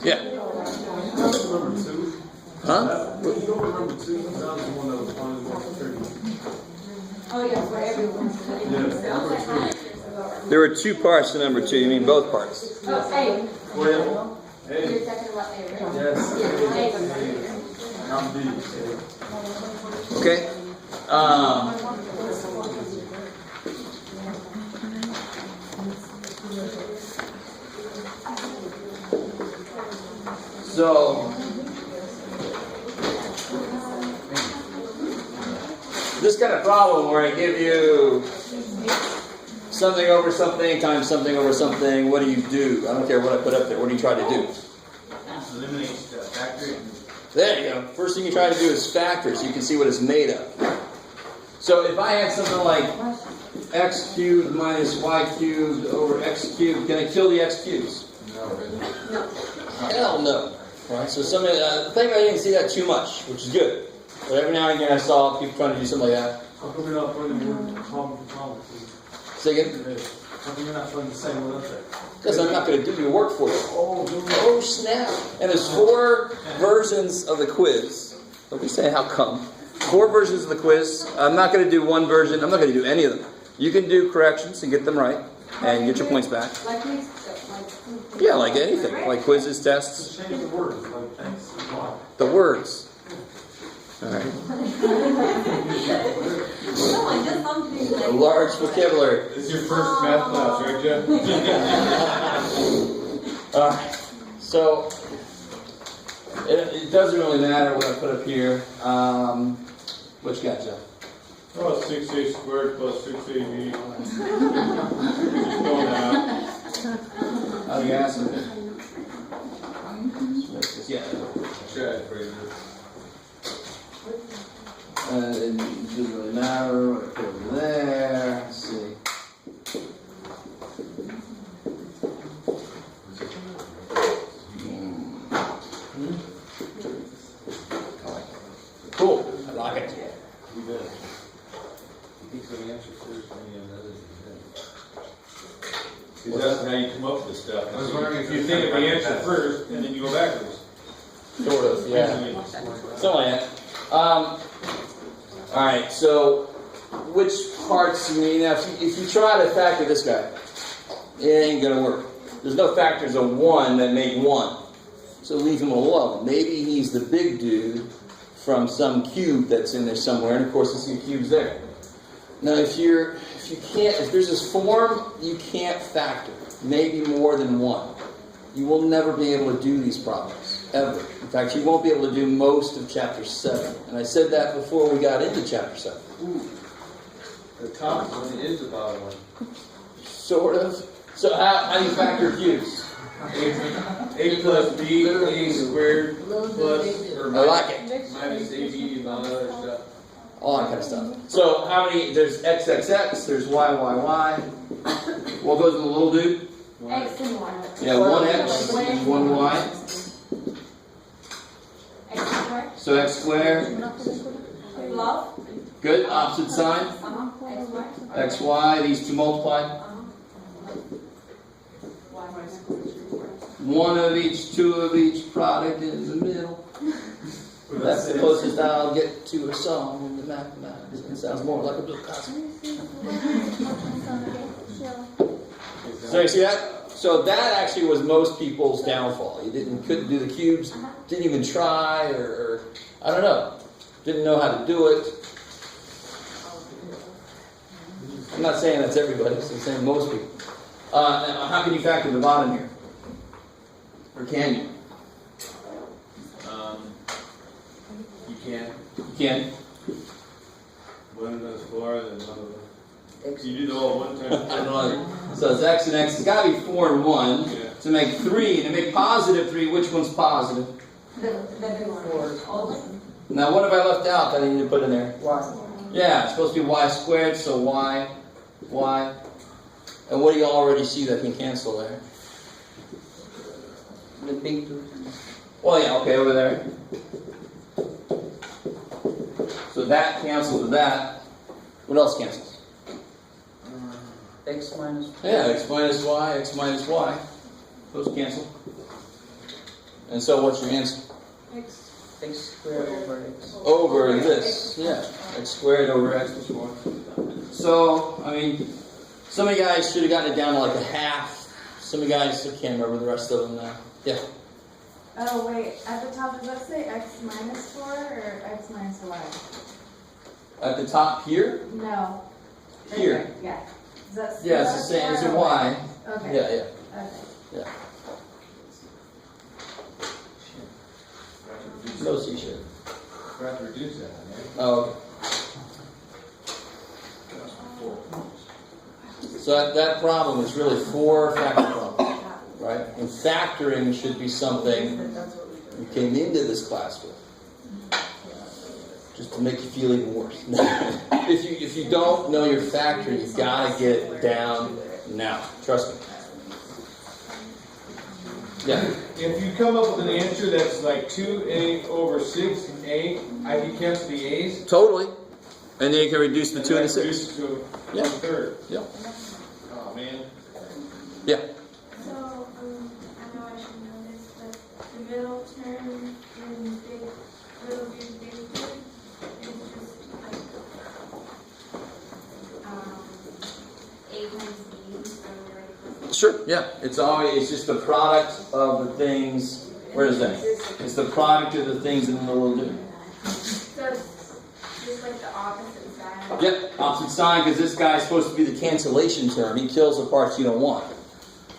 Yeah. Huh? Oh, yeah, for everyone. There were two parts to number 2. You mean both parts? Oh, A. Well, hey, You're talking about A, right? yes, Yeah, I'm B. Okay. So this kind of problem where I give you something over something times something over something, what do you do? I don't care what I put up there. What do you try to do? Eliminate the factor. There you go. First thing you try to do is factor so you can see what it's made of. So if I had something like x cubed minus y cubed over x cubed, can I kill the x cubes? No. Hell no. Right? So thankfully I didn't see that too much, which is good. But every now and again I saw people trying to do something like that. How come you're not putting one problem for problem? Say again? How come you're not putting the same one up there? Because I'm not going to do your work for you. Oh, snap. And there's 4 versions of the quiz. Don't be saying how come. 4 versions of the quiz. I'm not going to do one version. I'm not going to do any of them. You can do corrections and get them right and get your points back. Yeah, like anything. Like quizzes, tests. Just change the words, like thanks and why. The words. All right. A large vocabulary. This is your first math class, right, Jeff? So it doesn't really matter what I put up here. What you got, Jeff? Oh, 6a squared plus 6ab. Just going out. How do you answer it? Yeah. Try it, Fraser. It doesn't really matter what I put over there. Let's see. Cool. I like it. You bet. You think some answer first and then others. Because that's how you come up with this stuff. I was wondering If you think of the answer first and then you go backwards. Sort of, yeah. Something like that. Alright, so which parts, if you try to factor this guy, it ain't going to work. There's no factors of 1 that make 1. So leave him alone. Maybe he's the big dude from some cube that's in there somewhere, and of course the cube's there. Now if there's this form, you can't factor. Maybe more than 1. You will never be able to do these problems, ever. In fact, you won't be able to do most of chapter 7. And I said that before we got into chapter 7. The top one is the bottom one. Sort of. So how do you factor cubes? A plus B, A squared plus, or I like it. minus AB and all that other stuff. All that kind of stuff. So how many, there's XXX, there's YYY. What goes in the little dude? X and Y. Yeah, 1X and 1Y. X squared. So X squared. Love. Good. Opposite sign. X squared. XY. These two multiplied. 1 of each, 2 of each, product in the middle. That's the closest I'll get to a song in the mathematics. It sounds more like a Bill Cosby. So you see that? So that actually was most people's downfall. You couldn't do the cubes, didn't even try, or I don't know, didn't know how to do it. I'm not saying that's everybody, I'm saying most people. Now, how can you factor the bottom here? Or can you? You can. You can. One does 4, then one of them. You do it all at one time. I don't know. So it's x and x. It's got to be 4 and 1 Yeah. to make 3. To make positive 3, which one's positive? The big one. Now, what have I left out that I need to put in there? Y. Yeah, it's supposed to be y squared, so y. And what do you already see that can cancel there? The big 2. Well, yeah, okay, over there. So that cancels with that. What else cancels? X minus. Yeah, x minus y. Those cancel. And so what's your answer? X. X squared over X. Over this. Yeah. X squared over x plus 4. So, I mean, some of you guys should have gotten it down to like a half. Some of you guys, I can't remember the rest of them now. Yeah. Oh wait, at the top does that say x minus 4 or x minus y? At the top here? No. Right Here. there, yeah. Is that Yeah, it's the same as a y. Okay. Yeah, Okay. yeah. No C shit. We have to reduce that, right? Oh. So that problem is really 4 factor problem, right? And factoring should be something you came into this class with, just to make you feel even worse. If you don't know your factor, you've got to get it down now. Trust me. Yeah. If you come up with an answer that's like 2a over 6a, I can cancel the a's. Totally. And then you can reduce the 2 and the 6. Reduce it to Yeah. a third. Yeah. Oh man. Yeah. So, I know I should know this, but the middle term in little big is just like, A times B, so like. Sure. Yeah. It's just the product of the things. Where is that? It's the product of the things in the little do. So it's just like the opposite side. Yep, opposite sign, because this guy's supposed to be the cancellation term. He kills the parts you don't want.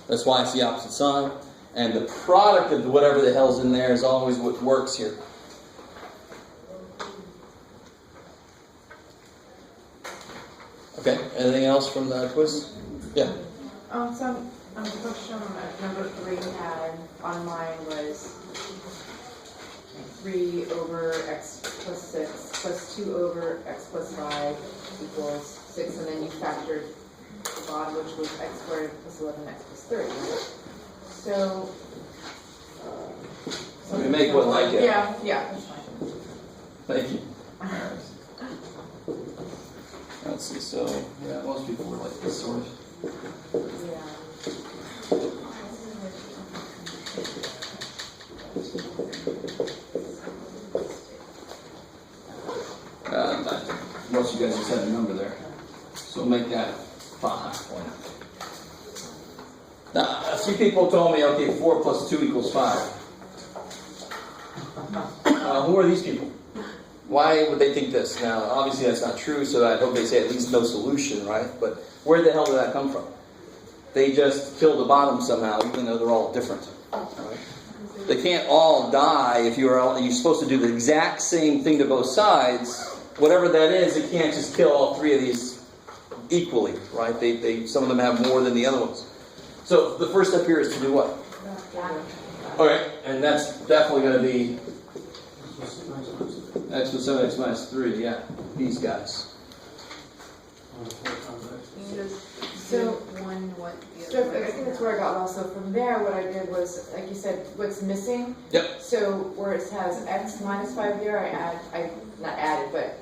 That's why it's the opposite sign. And the product of whatever the hell's in there is always what works here. Okay, anything else from the quiz? Yeah. So, the question number 3 had on mine was 3 over x plus 6 plus 2 over x plus 5 equals 6, and then you factored the bottom, which was x squared plus 11x plus 30. So, Let me make one like it. Yeah, that's fine. Thank you. Let's see, so, yeah, most people were like this sort of. Yeah. Most of you guys just had a number there. So we'll make that 5. Now, a few people told me, okay, 4 plus 2 equals 5. Who are these people? Why would they think this? Now, obviously that's not true, so I hope they say at least no solution, right? But where the hell did that come from? They just killed the bottom somehow, even though they're all different. Right? They can't all die if you're supposed to do the exact same thing to both sides. Whatever that is, it can't just kill all 3 of these equally, right? Some of them have more than the other ones. So the first step here is to do what? Okay, and that's definitely going to be x plus 7, x minus 3, yeah, these guys. So, I think that's where I got lost. So from there, what I did was, like you said, what's missing. Yep. So where it has x minus 5 there, I not added, but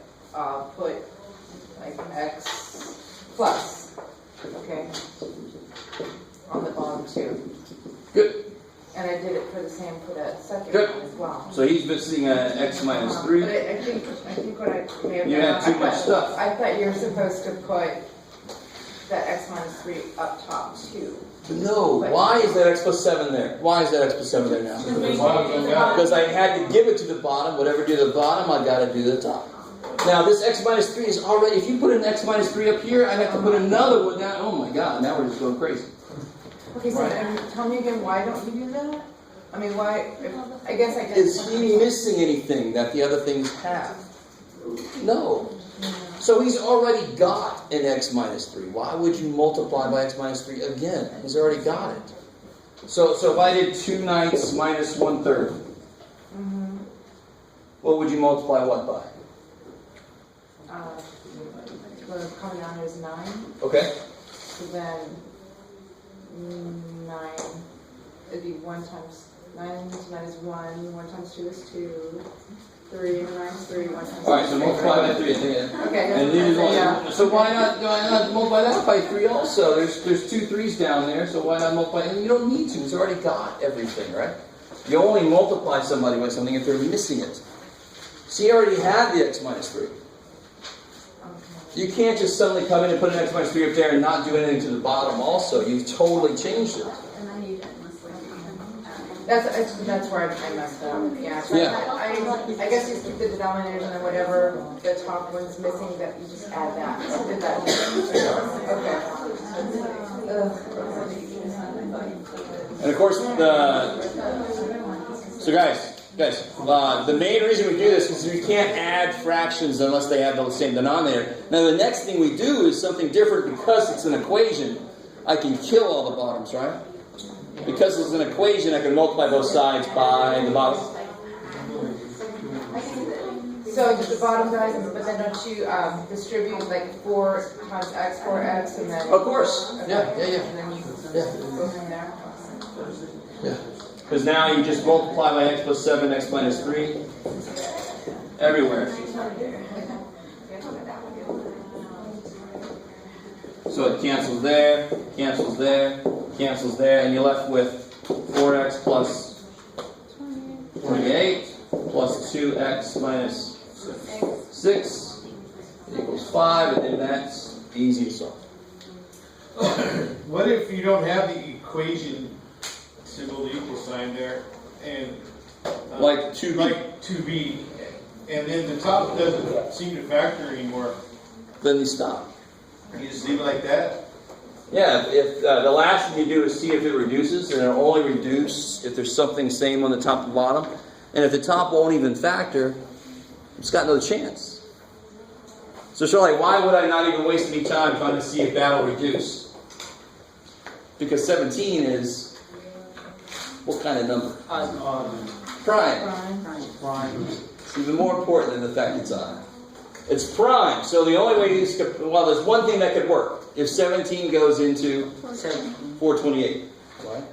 put like x plus, okay, on the bottom too. Good. And I did it for the same for the second Good. one as well. So he's missing x minus 3. But I think what I may have You done, had too much stuff. I thought you were supposed to put that x minus 3 up top too. No, why is that x plus 7 there? Why is that x plus 7 there now? Because I had to give it to the bottom. Whatever do the bottom, I got to do the top. Now this x minus 3 is already, if you put an x minus 3 up here, I'd have to put another one down. Oh my god, now we're just going crazy. Okay, so and tell me again, why don't you do that? I mean, why? I guess I Is he missing anything that the other things have? No. So he's already got an x minus 3. Why would you multiply by x minus 3 again? He's already got it. So if I did 2 ninths minus 1/3, what would you multiply what by? The coming down is 9. Okay. So then 9. It'd be 1 times 9 minus 1. 1 times 2 is 2. 3 minus 3, 1 times. Alright, so multiply by 3 at the end. Okay. And leave it Yeah. alone. So why not multiply that by 3 also? There's 2 3s down there, so why not multiply? And you don't need to, it's already got everything, right? You only multiply somebody by something if they're missing it. So you already have the x minus 3. You can't just suddenly come in and put an x minus 3 up there and not do anything to the bottom also. You've totally changed it. And then you endlessly. That's where I messed up. Yeah. So Yeah. I guess you keep the denominators and then whatever the top one's missing, that you just add that. I did that. Okay. And of course, so guys, the main reason we do this is we can't add fractions unless they have the same denominator. Now the next thing we do is something different because it's an equation. I can kill all the bottoms, right? Because it's an equation, I can multiply both sides by the bottom. So just the bottom guys, but then don't you distribute like 4 times x, 4x, and then... Of course. Yeah. And then you go from there. Yeah. Because now you just multiply by x plus 7, x minus 3, everywhere. So it cancels there, cancels there, cancels there, and you're left with 4x plus 28 plus 2x minus 6 equals 5, and then that's easy to solve. What if you don't have the equation symbol, the equal sign there, and Like 2b. like 2b, and then the top doesn't seem to factor anymore? Then you stop. You just leave it like that? Yeah, if the last thing you do is see if it reduces, and it'll only reduce if there's something same on the top and bottom. And if the top won't even factor, it's got no chance. So Shirley, why would I not even waste any time trying to see if that'll reduce? Because 17 is what kind of number? Prime. Prime. It's even more important than the fact it's odd. It's prime. So the only way is, well, there's one thing that could work. If 17 goes into 428, right?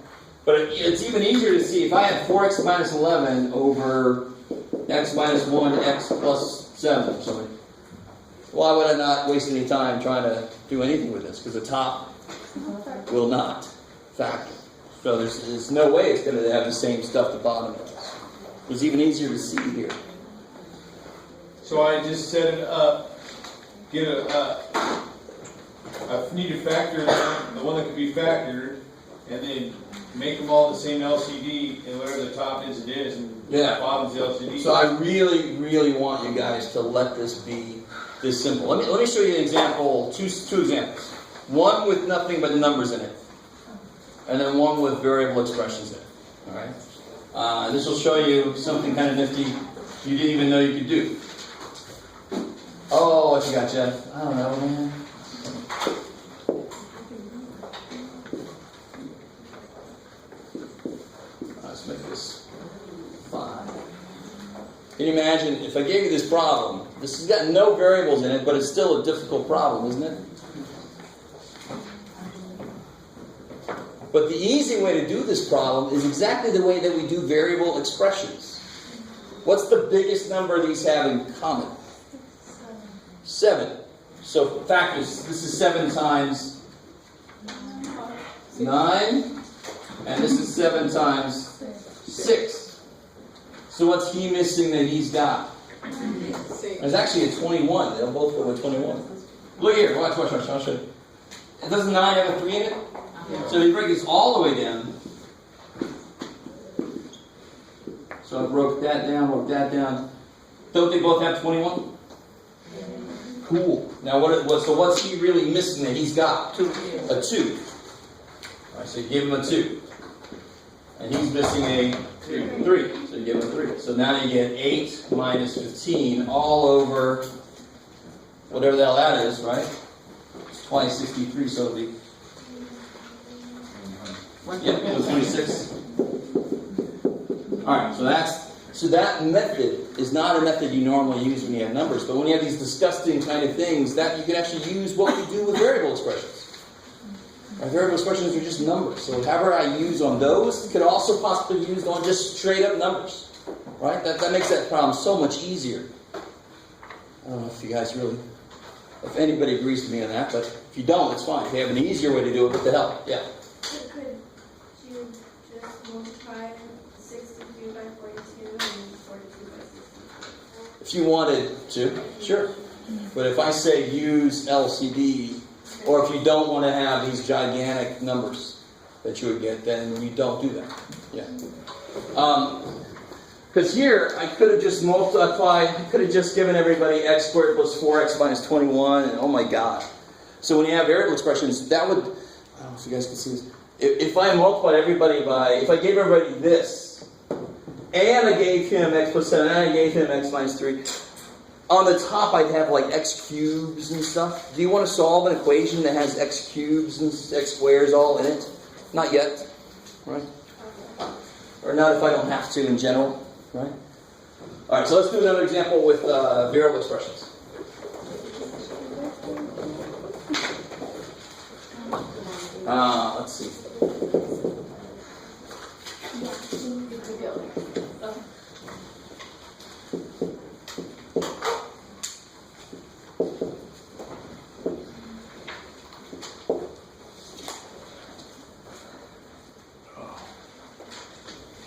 But it's even easier to see if I have 4x minus 11 over x minus 1, x plus 7 or something. Why would I not waste any time trying to do anything with this? Because the top will not factor. So there's no way it's going to have the same stuff the bottom does. It's even easier to see here. So I just set it up, get I need to factor the one that can be factored, and then make them all the same LCD, and whatever the top is, it is, and Yeah. the bottom's the LCD. So I really, really want you guys to let this be this simple. Let me show you an example, two examples. One with nothing but numbers in it, and then one with variable expressions in it. All right. This will show you something kind of nifty you didn't even know you could do. Oh, what you got, Jeff? I don't know, man. Let's make this 5. Can you imagine if I gave you this problem? This has got no variables in it, but it's still a difficult problem, isn't it? But the easy way to do this problem is exactly the way that we do variable expressions. What's the biggest number these have in common? 7. So factors, this is 7 times 9, and this is 7 times 6. So what's he missing that he's got? There's actually a 21. They'll both go with 21. Look here, watch, I'll show you. Doesn't 9 have a 3 in it? So if you break this all the way down, so I broke that down. Don't they both have 21? Cool. Now what's he really missing that he's got? A 2. Alright, so you give him a 2. And he's missing a 3. So you give him a 3. So now you get 8 minus 15 all over whatever the hell that is, right? It's twice 63, so it'll be. Yep, it was 26. Alright, so that method is not a method you normally use when you have numbers, but when you have these disgusting kind of things, that you can actually use what we do with variable expressions. Our variable expressions are just numbers, so whatever I use on those could also possibly be used on just straight up numbers. right? That makes that problem so much easier. I don't know if you guys really, if anybody agrees with me on that, but if you don't, it's fine. If you have an easier way to do it, what the hell? Yeah. Could you just multiply 62 by 42 and 42 by 62? If you wanted to, sure. But if I say use LCD, or if you don't want to have these gigantic numbers that you would get, then you don't do that. Yeah. Because here, I could have just multiplied, I could have just given everybody x squared plus 4x minus 21, and oh my god. So when you have variable expressions, that would, I don't know if you guys can see this, if I multiplied everybody by, if I gave everybody this, and I gave him x plus 7, and I gave him x minus 3, on the top I'd have like x cubes and stuff. Do you want to solve an equation that has x cubes and x squares all in it? Not yet, right? Or not if I don't have to in general, right? All right, so let's do another example with variable expressions. Let's see.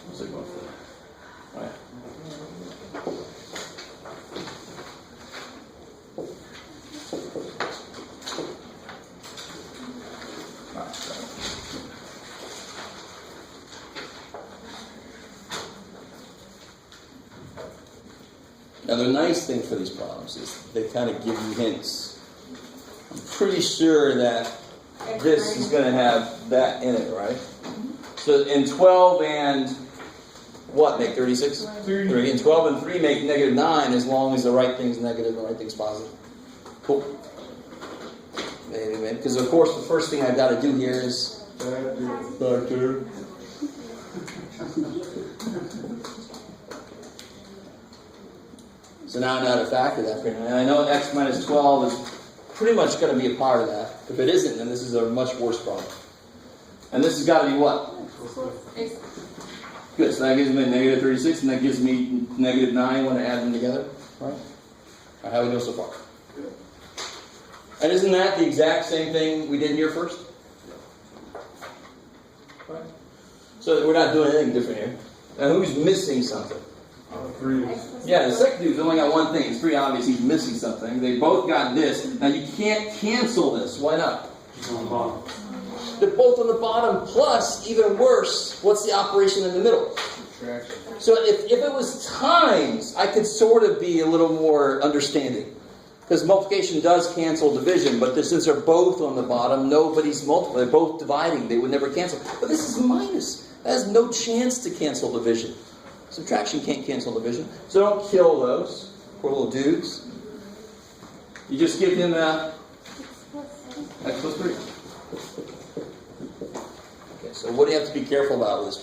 What's it going for? All right. Now the nice thing for these problems is they kind of give you hints. I'm pretty sure that this is going to have that in it, right? So in 12 and what make 36? 3. And 12 and 3 make negative 9 as long as the right thing's negative and the right thing's positive. Cool. Maybe. Because of course the first thing I've got to do here is factor. So now I know how to factor that. And I know x minus 12 is pretty much going to be a part of that. If it isn't, then this is a much worse problem. And this has got to be what? Good, so that gives me negative 36, and that gives me negative 9 when I add them together. Right? All right, how do we go so far? And isn't that the exact same thing we did here first? Right? So we're not doing anything different here. Now who's missing something? 3. Yeah, the second dude's only got one thing. It's pretty obvious he's missing something. They both got this. Now you can't cancel this. Why not? It's on the bottom. They're both on the bottom, plus, even worse, what's the operation in the middle? Subtraction. So if it was times, I could sort of be a little more understanding. Because multiplication does cancel division, but since they're both on the bottom, nobody's multiplying. They're both dividing. They would never cancel. But this is minus. That has no chance to cancel division. Subtraction can't cancel division. So don't kill those poor little dudes. You just give him x plus 3. Okay, so what do you have to be careful about with this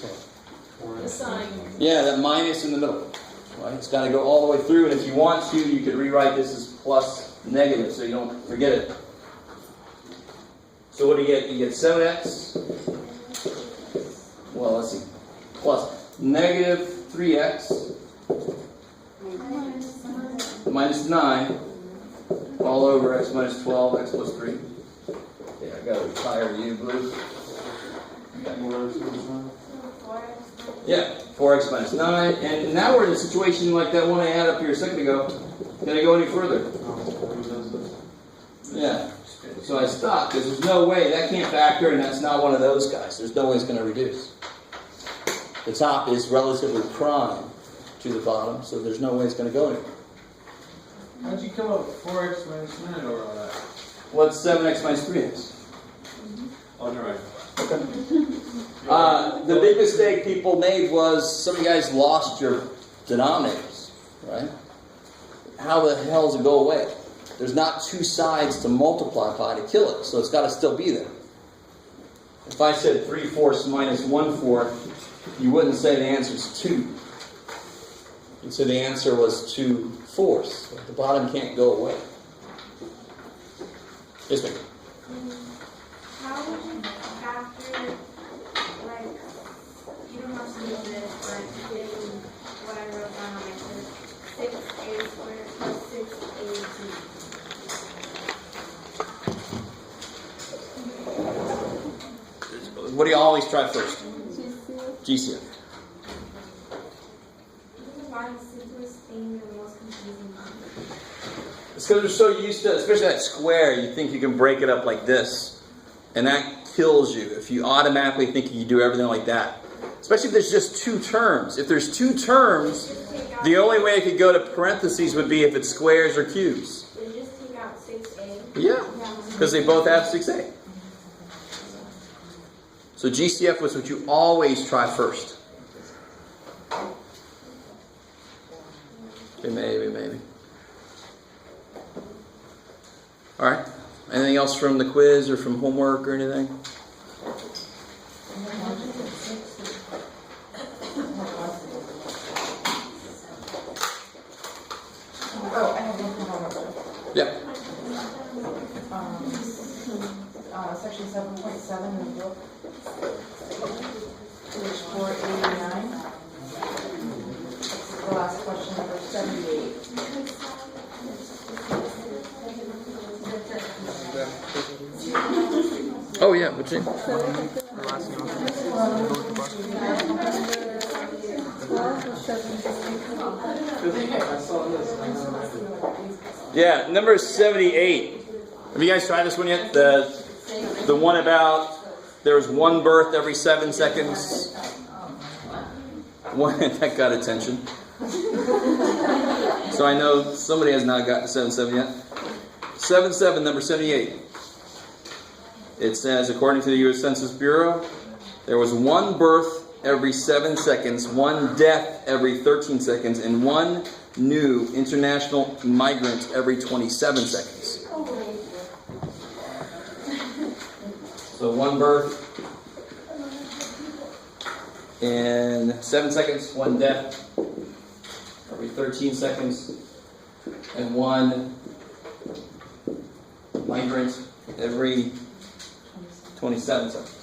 problem? The sign. Yeah, that minus in the middle. Right? It's got to go all the way through, and if you want to, you could rewrite this as plus negative, so you don't forget it. So what do you get? You get 7x. Well, let's see. Plus negative 3x minus 9 all over x minus 12, x plus 3. Yeah, I got to retire you, Blue. Yeah, 4x minus 9. And now we're in a situation like that one I had up here a second ago. Can I go any further? Yeah. So I stopped because there's no way. That can't factor, and that's not one of those guys. There's no way it's going to reduce. The top is relatively prime to the bottom, so there's no way it's going to go anywhere. How'd you come up with 4x minus 9 over all that? What's 7x minus 3x? On the right. The big mistake people made was some of you guys lost your denominators, right? How the hell does it go away? There's not two sides to multiply by to kill it, so it's got to still be there. If I said 3/4 minus 1/4, you wouldn't say the answer is 2. You'd say the answer was 2/4. The bottom can't go away. Yes, ma'am. How would you factor, like, you don't have to use this, but getting what I wrote down What do you always try first? GCF. Why the simplest thing and the most confusing thing? It's because we're so used to, especially that square, you think you can break it up like this. And that kills you if you automatically think you can do everything like that. Especially if there's just two terms. If there's two terms, the only way it could go to parentheses would be if it's squares or cubes. Did you just take out 6A? Yeah, because they both have 6A. So GCF was what you always try first. Okay, maybe. All right. Anything else from the quiz or from homework or anything? Oh, I have one for homework. Yeah. Section 7.7 in the book. Page 489. The last question, number 78. Oh, yeah. What's it? Yeah, number 78. Have you guys tried this one yet? The one about there was one birth every 7 seconds. One that got attention. So I know somebody has not gotten 7.7 yet. 7.7, number 78. It says, according to the U.S. Census Bureau, there was one birth every 7 seconds, one death every 13 seconds, and one new international migrant every 27 seconds. So one birth in 7 seconds, one death every 13 seconds, and one migrant every 27 seconds.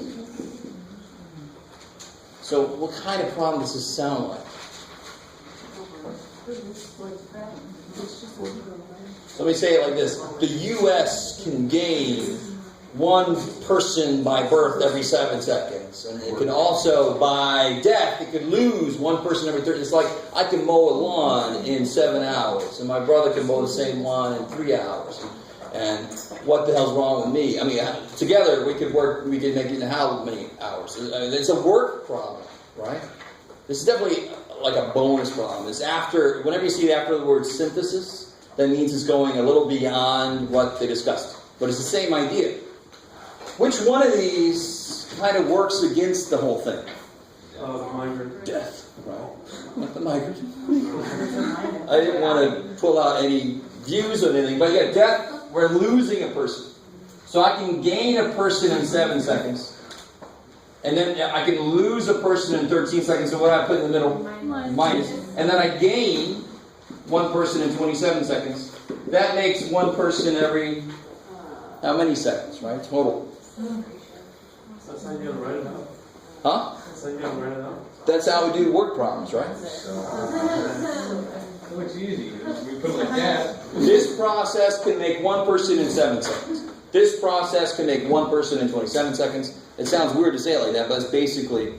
So what kind of problem does this sound like? So let me say it like this. The U.S. can gain one person by birth every 7 seconds. And it can also, by death, it could lose one person every 30. It's like I can mow a lawn in 7 hours, and my brother can mow the same lawn in 3 hours. And what the hell's wrong with me? I mean, together we could make it in how many hours? I mean, it's a work problem, right? This is definitely like a bonus problem. It's after, whenever you see it after the word synthesis, that means it's going a little beyond what they discussed. But it's the same idea. Which one of these kind of works against the whole thing? The migrant. Death, right? Not the migrant. I didn't want to pull out any views or anything, but yeah, death, we're losing a person. So I can gain a person in 7 seconds, and then I can lose a person in 13 seconds, so what do I put in the middle? Minus. And then I gain one person in 27 seconds. That makes one person every, how many seconds, right? Total. That's how you write it out. Huh? That's how you write it out. That's how we do work problems, right? It looks easy. We put it like that. This process can make one person in 7 seconds. This process can make one person in 27 seconds. It sounds weird to say it like that, but it's basically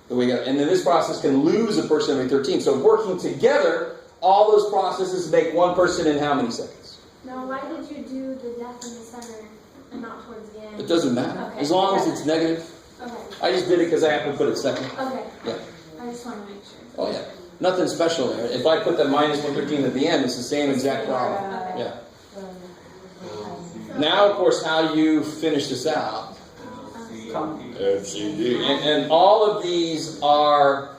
the way you got it. And then this process can lose a person every 13. So working together, all those processes make one person in how many seconds? Now, why did you do the death in the center and not towards the end? It doesn't matter. Okay. As long as it's negative. Okay. I just did it because I happened to put it second. Okay. Yeah. I just want to make sure. Oh, yeah. Nothing special there. If I put that minus 113 at the end, it's the same exact problem. Yeah. Now, of course, how do you finish this out? FCD. And all of these are,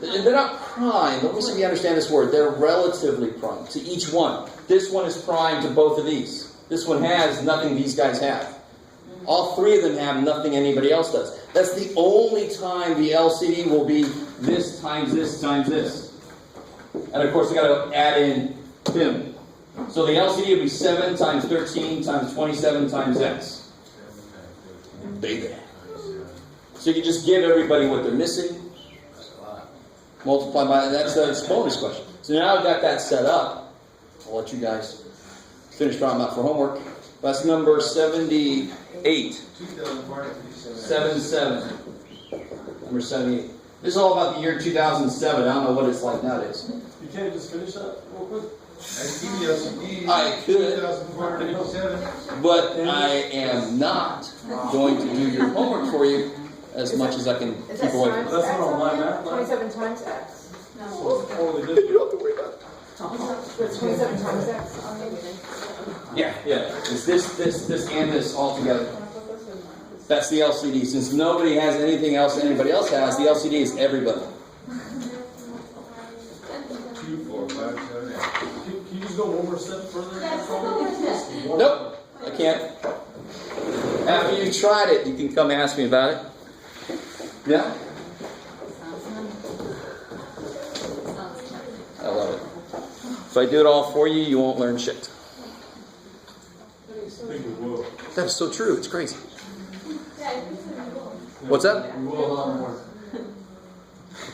they're not prime. Let me see if you understand this word. They're relatively prime to each one. This one is prime to both of these. This one has nothing these guys have. All three of them have nothing anybody else does. That's the only time the LCD will be this times this times this. And of course, we got to add in him. So the LCD will be 7 times 13 times 27 times x. Baby. So you can just give everybody what they're missing. Multiply by that's the bonus question. So now I've got that set up. I'll let you guys finish drawing out for homework. That's number 78. 2,457. 77. Number 78. This is all about the year 2007. I don't know what it's like nowadays. You can't just finish that real quick? I can give you LCD. I could. 2,457. But I am not going to do your homework for you as much as I can Is keep that away. times That's X not on online there? math, right? 27 times X. Holy You district. don't have to worry about it. It's 27 times X. Yeah, yeah. It's this, and this all together. That's the LCD. Since nobody has anything else that anybody else has, the LCD is everybody. 2,457. Can you just go one more step further? Nope, I can't. After you've tried it, you can come ask me about it. Yeah? I love it. If I do it all for you, you won't learn shit. I think we will. That is so true. It's crazy. What's that? We will a lot more.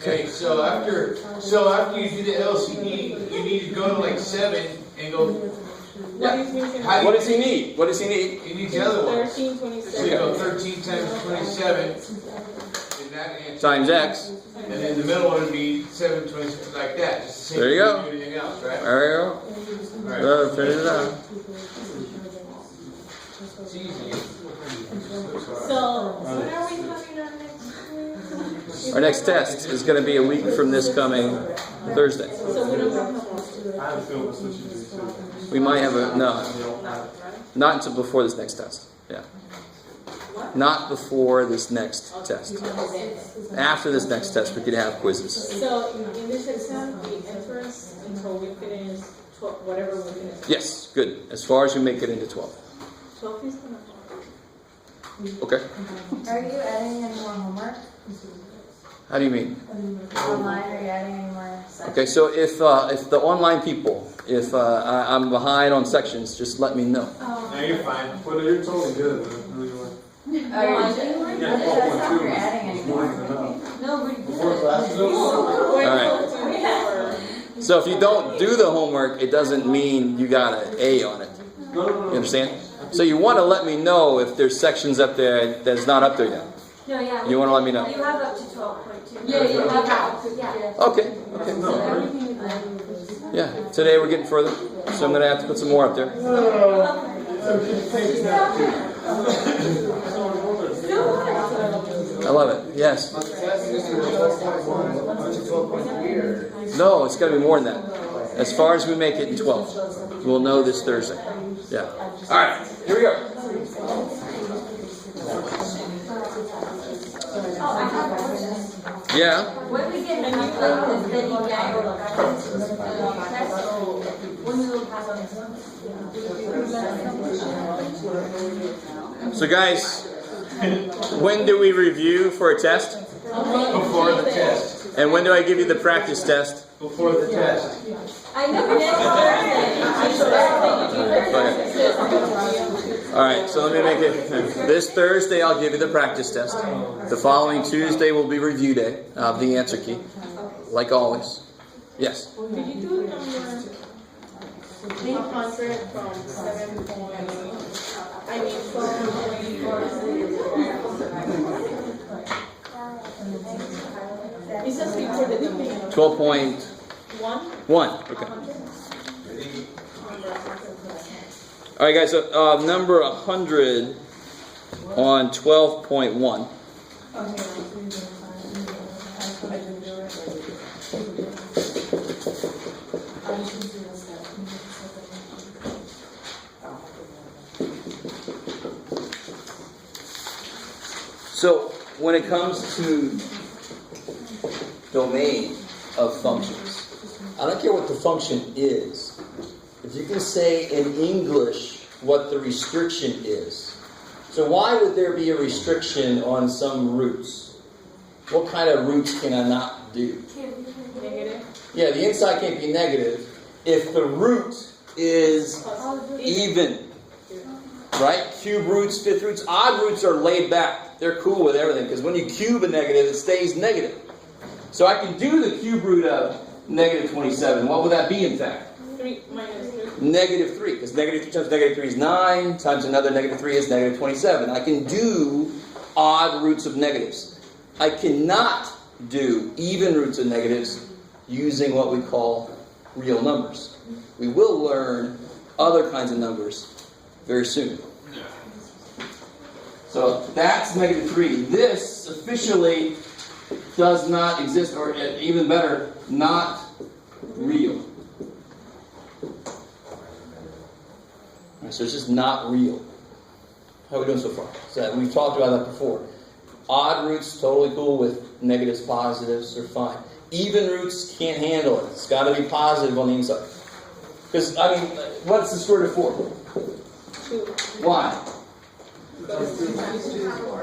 Okay, so after you do the LCD, you need to go to like 7 and go. How What does he need? What does he need? He needs the other ones. 13, So you go 13 times 27 in that answer. Times X. And then the middle one would be 727, like that. Just the same There you as go. everything else, right? There you go. Right. Figure it out. It's easy. So, When are we having our next week? Our next test is going to be a week from this coming Thursday. so we don't have I have a feeling that's what you do too. We might have a, no, You don't have- not until before this next test. Yeah. Not before this next test. After this next test, we could have quizzes. So in this exam, we enter us until we finish whatever we finish. Yes, good. As far as we make it into 12. 12 is gonna. Okay. Are you adding any more homework? How do you mean? Online, are you adding any more sections? Okay, so if the online people, if I'm behind on sections, just let me know. No, you're fine. Well, you're totally good, man. Really are. Are you doing one? Yeah, That's not if you're 12.2 adding is any more more. than enough. No, we Before class is over? All right. So if you don't do the homework, it doesn't mean you got an A on it. No. You understand? So you want to let me know if there's sections up there that's not up there yet. No, yeah. You want to let me know. You have up to 12.2. Yeah, you have to, Yeah. Okay. So everything is done. Yeah. Today we're getting further, so I'm gonna have to put some more up there. I love it. Yes. No, it's got to be more than that. As far as we make it in 12, we'll know this Thursday. Yeah. All right. Here we go. Oh, I have a question. Yeah. When we get like this Betty Gaggle test, when we will pass on So guys, when do we review for a test? Before the test. And when do I give you the practice test? Before the test. I know next Thursday. All right, so let me make it. This Thursday, I'll give you the practice test. The following Tuesday will be review day of the answer key, like always. Yes. Did you do number 300 from 7 point? I mean, it says before the division. 12.1. Okay. All right, guys. So number 100 on 12.1. So when it comes to domain of functions, I don't care what the function is. If you can say in English what the restriction is. So why would there be a restriction on some roots? What kind of roots can I not do? Negative. Yeah, the inside can't be negative if the root is even. Right? Cube roots, fifth roots, odd roots are laid back. They're cool with everything because when you cube a negative, it stays negative. So I can do the cube root of negative 27. What would that be in fact? 3 minus 3. Negative 3, because negative 3 times negative 3 is 9, times another negative 3 is negative 27. I can do odd roots of negatives. I cannot do even roots of negatives using what we call real numbers. We will learn other kinds of numbers very soon. So that's negative 3. This officially does not exist, or even better, not real. Alright, so it's just not real. How are we doing so far? So we've talked about that before. Odd roots, totally cool with negatives, positives, are fine. Even roots can't handle it. It's got to be positive on the inside. Because, I mean, what's the square root of 4? 2. Why?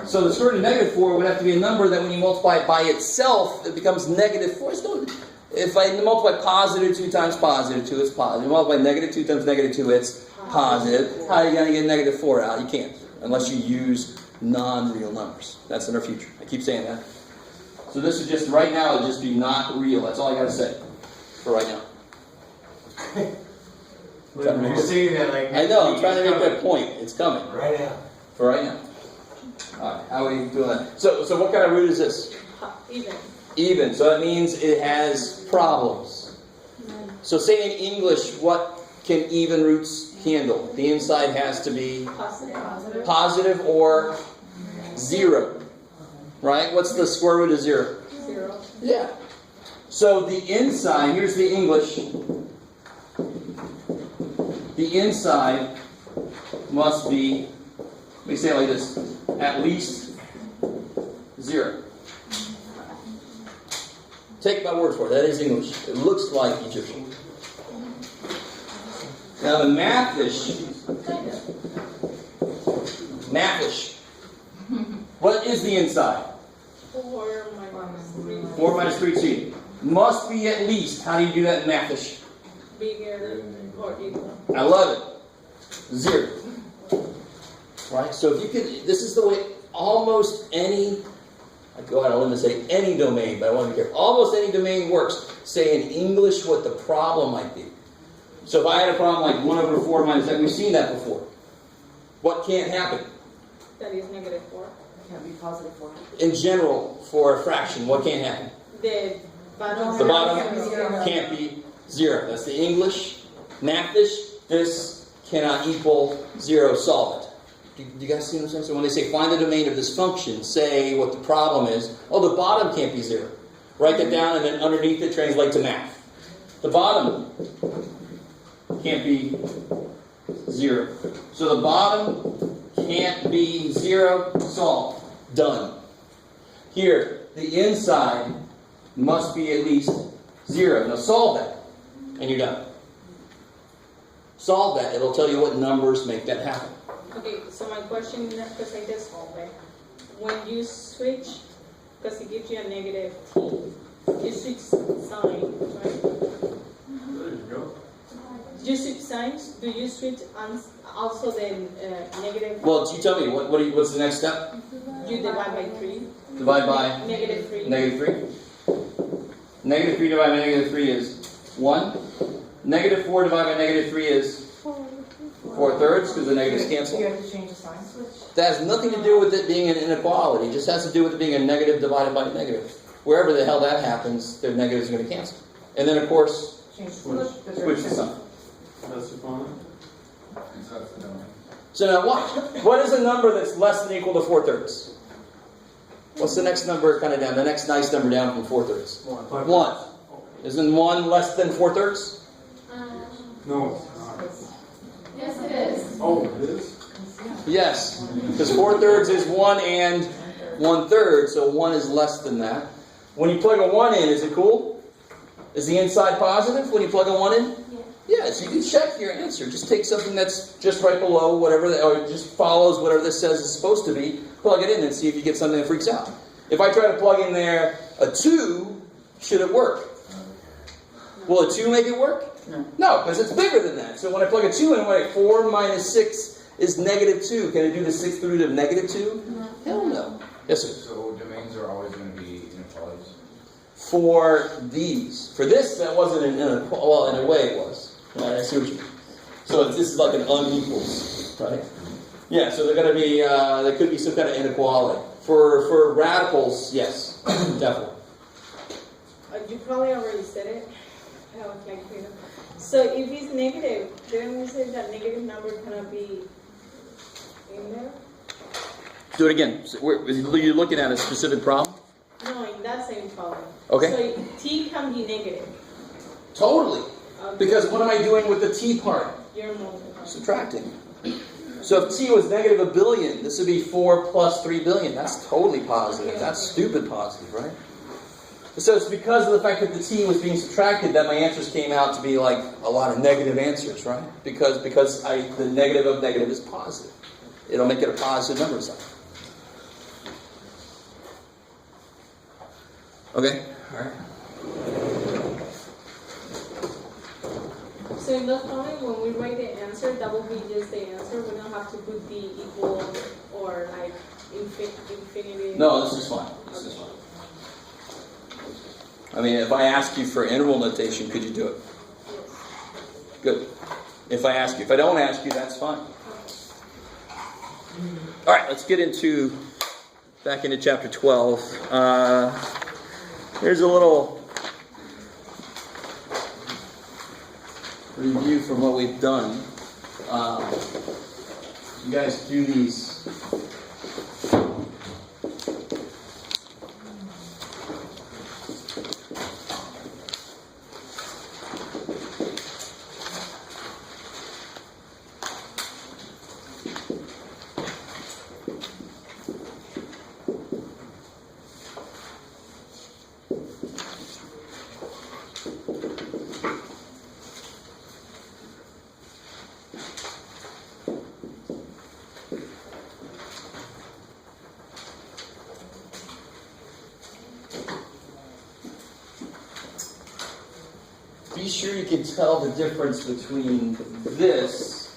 So the square root of negative 4 would have to be a number that when you multiply it by itself, it becomes negative 4. If I multiply positive 2 times positive 2, it's positive. Multiply negative 2 times negative 2, it's positive. How are you going to get negative 4 out? You can't. Unless you use non-real numbers. That's in our future. I keep saying that. So this is just, right now, it'll just be not real. That's all I got to say for right now. You're saying that like. I know, I'm trying to make that point. It's coming. Right now. For right now. Alright, how are we doing that? So what kind of root is this? Even. Even. So that means it has problems. So say in English, what can even roots handle? The inside has to be Positive. positive or 0. Right? What's the square root of 0? 0. Yeah. So the inside, here's the English. The inside must be, let me say it like this, at least 0. Take my word for it, that is English. It looks like Egyptian. Now the Mathish, what is the inside? 4 minus 3. 4 minus 3t. Must be at least, how do you do that in Mathish? Bigger or equal. I love it. 0. Right? So if you could, this is the way almost any, I wouldn't say any domain, but I want to be careful. Almost any domain works. Say in English what the problem might be. So if I had a problem like 1 over 4 minus that, we've seen that before. What can't happen? That is negative 4. Can't be positive 4. In general, for a fraction, what can't happen? The bottom. The bottom can't be 0. That's the English. Mathish, this cannot equal 0. Solve it. Do you guys see what I'm saying? So when they say find the domain of this function, say what the problem is. Oh, the bottom can't be 0. Write that down and then underneath it translate to math. The bottom can't be 0. So the bottom can't be 0. Solved. Done. Here, the inside must be at least 0. Now solve that, and you're done. Solve that. It'll tell you what numbers make that happen. Okay, so my question, because I just solved it. When you switch, because it gives you a negative t, you switch sign, right? There you go. You switch signs, do you switch also the negative? Well, you tell me, what's the next step? You divide by 3. Divide by Negative 3. negative 3. Negative 3 divided by negative 3 is 1. Negative 4 divided by negative 3 is 4/3, because the negatives cancel. You have to change the sign. That has nothing to do with it being an inequality. It just has to do with it being a negative divided by a negative. Wherever the hell that happens, their negatives are going to cancel. And then, of course, Change the switch the sign. That's the fun. So now watch. What is a number that's less than or equal to 4/3? What's the next number kind of down? The next nice number down from 4/3? 1. Isn't 1 less than 4/3? No, it's not. Yes, it is. Oh, it is? Yes. Because 4/3 is 1 and 1/3, so 1 is less than that. When you plug a 1 in, is it cool? Is the inside positive when you plug a 1 in? Yes, you can check your answer. Just take something that's just right below whatever, or just follows whatever this says is supposed to be, plug it in and see if you get something that freaks out. If I try to plug in there a 2, should it work? Will a 2 make it work? No, because it's bigger than that. So when I plug a 2 in, I'm like 4 minus 6 is negative 2. Can I do the 6th root of negative 2? No. Hell no. Yes, sir. So domains are always going to be inequalities? For these. For this, that wasn't an inequality. Well, in a way it was. I see what you mean. So this is like an unequals, right? Yeah, so they're going to be, there could be some kind of inequality. For radicals, yes, definitely. You probably already said it. I was like, you know. So if it's negative, then we say that negative number cannot be in there? Do it again. So you're looking at a specific problem? No, in that same problem. Okay. So t can be negative. Totally. Okay. Because what am I doing with the t part? You're multiplying. Subtracting. So if t was negative a billion, this would be 4 plus 3 billion. That's totally positive. That's stupid positive, right? So it's because of the fact that the t was being subtracted that my answers came out to be like a lot of negative answers, right? Because the negative of negative is positive. It'll make it a positive number sign. Okay? Alright. So in those problems, when we write the answer, that will be just the answer. We don't have to put the equal or like infinity. No, this is fine. This is fine. I mean, if I ask you for interval notation, could you do it? Good. If I ask you. If I don't ask you, that's fine. All right, let's get back into chapter 12. Here's a little review from what we've done. You guys do these. Be sure you can tell the difference between this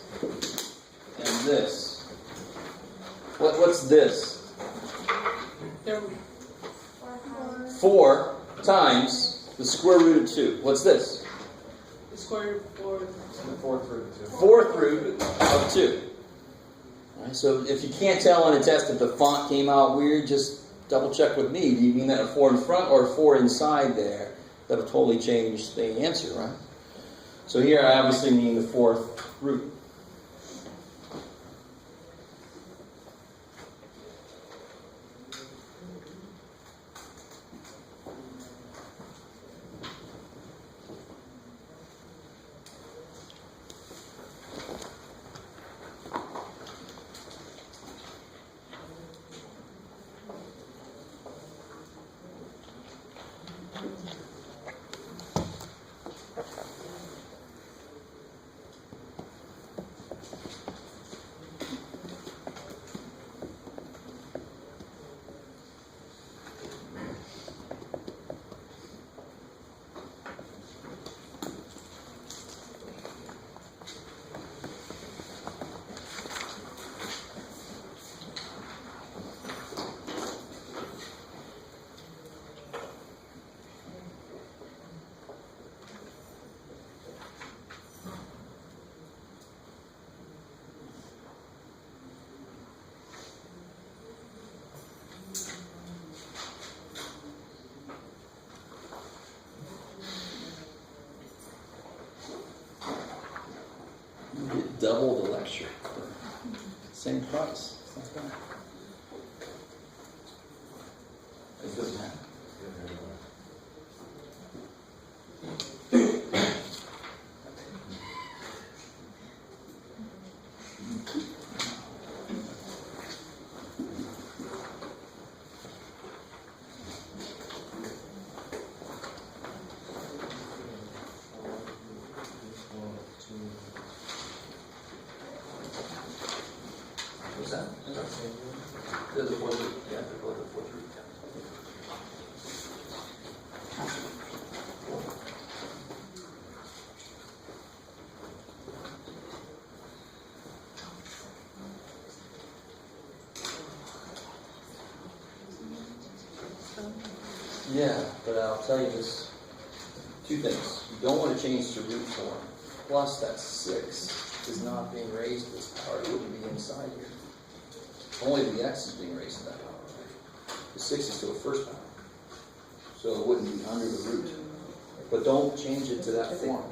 and this. What's this? 4 times the square root of 2. What's this? The square root of 4th root of 2. 4th root of 2. All right, so if you can't tell on a test if the font came out weird, just double check with me. Do you mean that a 4 in front or a 4 inside there? That would totally change the answer, right? So here I obviously mean the 4th root. You get double the lecture for same price. It's not bad. It doesn't happen. What's that? There's a 4th root. Yeah, there's a 4th root. Yeah, but I'll tell you this. 2 things. You don't want to change to root form. plus that 6 is not being raised to this power. It wouldn't be inside here. Only the x is being raised to that power, right? The 6 is to a first power. So it wouldn't be under the root. But don't change it to that form.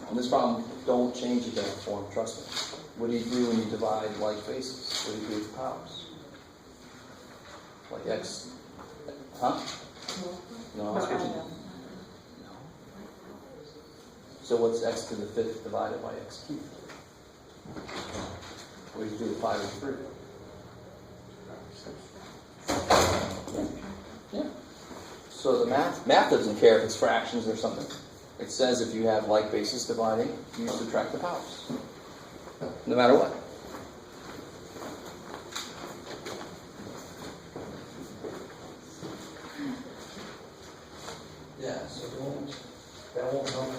On this problem, don't change it to that form, trust me. What do you do when you divide like bases? What do you do with powers? Like x, huh? No, that's what you do. No. So what's x to the 5th divided by x cubed? What do you do with 5 and 3? Yeah. So the math doesn't care if it's fractions or something. It says if you have like bases dividing, you subtract the powers. No matter what. Yeah, so that won't help.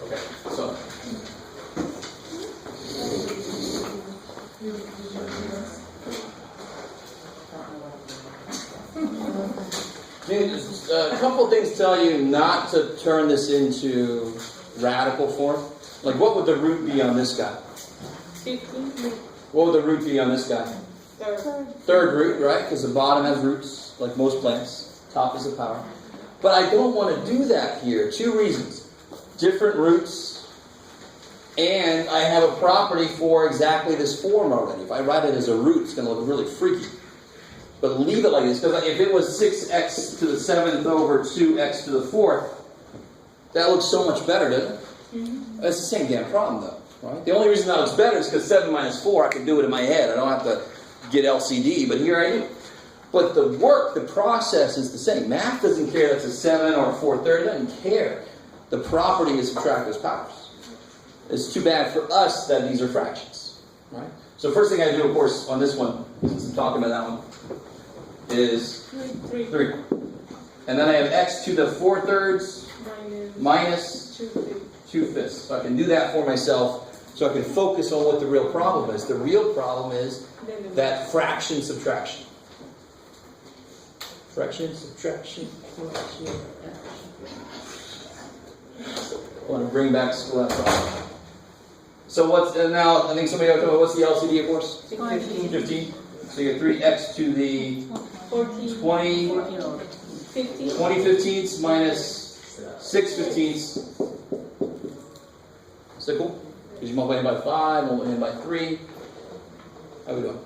Okay, so. A couple of things tell you not to turn this into radical form. Like, what would the root be on this guy? 15. What would the root be on this guy? Third root, right? Because the bottom has roots, like most plants. Top is the power. But I don't want to do that here. 2 reasons. Different roots, and I have a property for exactly this form already. If I write it as a root, it's going to look really freaky. But leave it like this, because if it was 6x to the 7th over 2x to the 4th, that looks so much better, doesn't it? Mm-hmm. It's the same damn problem, though, right? The only reason that looks better is because 7 minus 4, I can do it in my head. I don't have to get LCD, but here I do. But the work, the process is the same. Math doesn't care that it's a 7 or a 4/3. It doesn't care. The property is subtract those powers. It's too bad for us that these are fractions, right? So first thing I do, of course, on this one, since I'm talking about that one, is 3. And then I have x to the 4/3 minus 2/5. So I can do that for myself, so I can focus on what the real problem is. The real problem is that fraction subtraction. Fraction subtraction. I want to bring back school that problem. So what's, now, I think somebody else, what's the LCD, of course? 15. So you get 3x to the 20 15ths minus 6 15ths. Is that cool? Because you multiply it by 5, multiply it by 3. How we doing?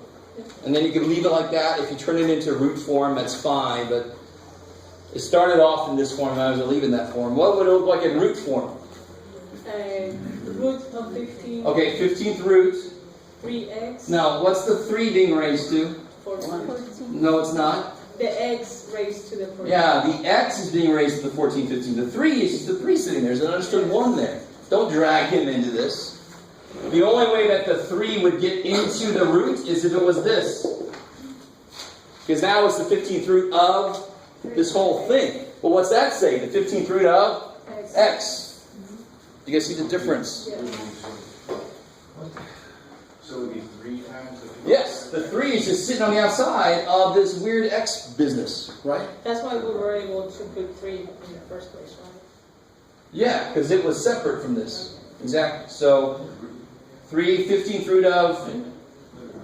And then you can leave it like that. If you turn it into root form, that's fine. But it started off in this form, and I was going to leave it in that form. What would it look like in root form? Root of 15. Okay, 15th root. 3x. Now, what's the 3 being raised to? 14. No, it's not. The x raised to the 14. Yeah, the x is being raised to the 14, 15. The 3 is just the 3 sitting there. There's an understood 1 there. Don't drag him into this. The only way that the 3 would get into the root is if it was this. Because now it's the 15th root of this whole thing. Well, what's that say? The 15th root of x. You guys see the difference? Yeah. So it would be 3 times the 15? Yes, the 3 is just sitting on the outside of this weird x business, right? That's why we were able to put 3 in the first place, right? Yeah, because it was separate from this. Exactly. So 3, 15th root of?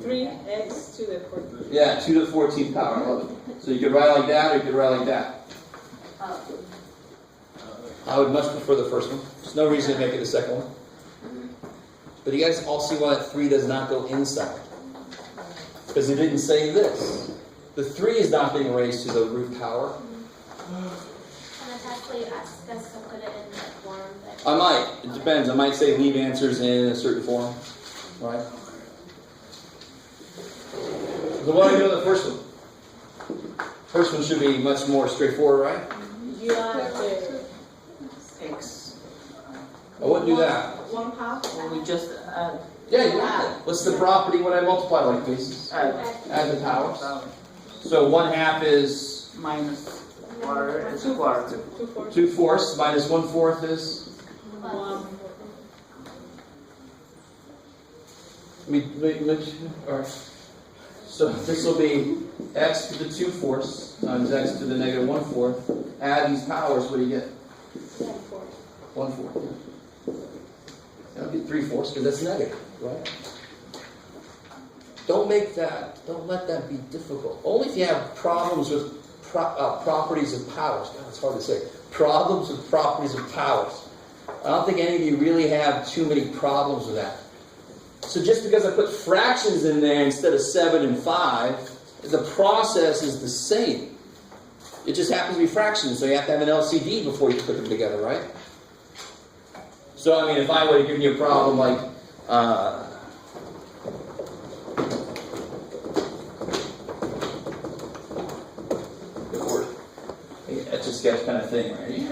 3x to the 14th. Yeah, 2 to the 14th power. I love it. So you could write like that, or you could write like that. I would much prefer the first one. There's no reason to make it the second one. But you guys all see why that 3 does not go inside. Because it didn't say this. The 3 is not being raised to the root power. And actually ask us to put it in the form that... I might. It depends. I might say leave answers in a certain form. Right? So what do I do with the first one? First one should be much more straightforward, right? You add the X. I wouldn't do that. 1/2. Well, we just add. Yeah, you add it. What's the property when I multiply like bases? Add the powers. So 1/2 is Minus quarter is quarter. 2/4 minus 1/4 is. 1. Alright. So this will be x to the 2/4 times x to the negative 1/4. Add these powers, what do you get? 1/4. That'll be 3/4 because that's negative, right? Don't let that be difficult. Only if you have problems with properties of powers. God, it's hard to say. Problems with properties of powers. I don't think any of you really have too many problems with that. So just because I put fractions in there instead of 7 and 5, the process is the same. It just happens to be fractions, so you have to have an LCD before you put them together, right? So, I mean, if I would have given you a problem like, that's a sketch kind of thing, right?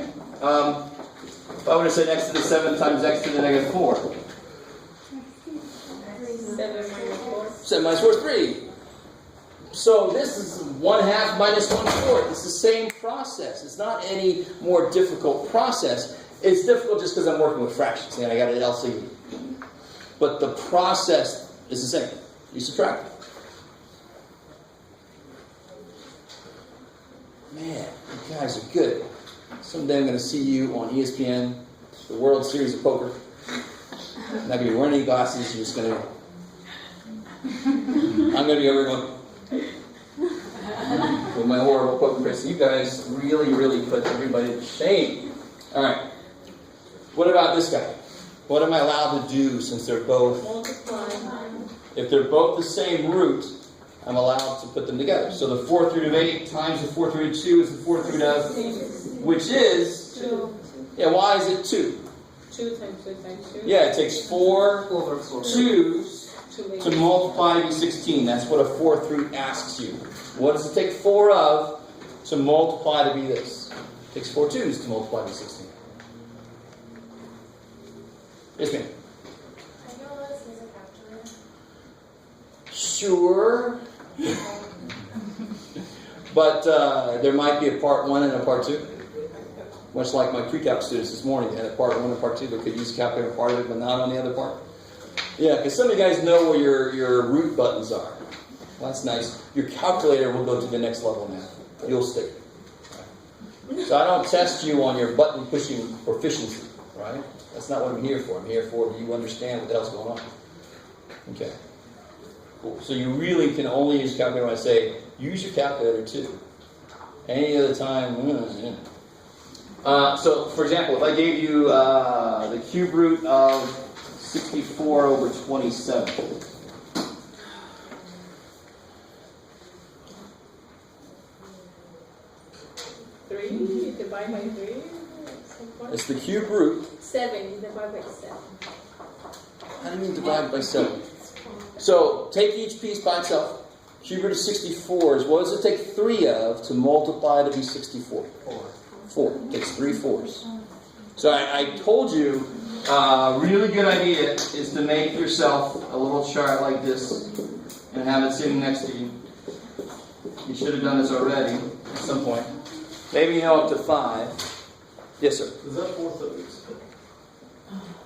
If I would have said x to the 7 times x to the negative 4. 7 minus 4 is 3. So this is 1/2 minus 1/4. It's the same process. It's not any more difficult process. It's difficult just because I'm working with fractions and I got an LCD. But the process is the same. You subtract it. Man, you guys are good. Someday I'm going to see you on ESPN, the World Series of Poker. I'm not going to be wearing any glasses. You're just going to... I'm going to be over going... with my horrible poker face. You guys really, really put everybody to shame. All right. What about this guy? What am I allowed to do since they're both... If they're both the same root, I'm allowed to put them together. So the 4th root of 8 times the 4th root of 2 is the 4th root of... Which is... 2. Yeah, why is it 2? 2 times 2 times 2. Yeah, it takes 4 twos to multiply to be 16. That's what a 4th root asks you. What does it take 4 of to multiply to be this? It takes 4 twos to multiply to be 16. Yes, ma'am. Sure. But there might be a part 1 and a part 2. Much like my pre-calc students this morning. They had a part 1 and part 2. They could use a calculator part of it, but not on the other part. Yeah, because some of you guys know where your root buttons are. Well, that's nice. Your calculator will go to the next level now. You'll stay. So I don't test you on your button pushing proficiency, right? That's not what I'm here for. I'm here for, do you understand what the hell's going on? Okay. Cool. So you really can only use calculator when I say, use your calculator too. Any other time, so for example, if I gave you the cube root of 64 over 27. You divide by 3. It's the cube root. 7. You divide by 7. How do you divide by 7? So take each piece by itself. Cube root of 64 is what does it take 3 of to multiply to be 64? 4. It takes 3 4s. So I told you, a really good idea is to make yourself a little chart like this and have it sitting next to you. You should have done this already at some point. Maybe you know up to 5. Yes, sir. Is that 4/3?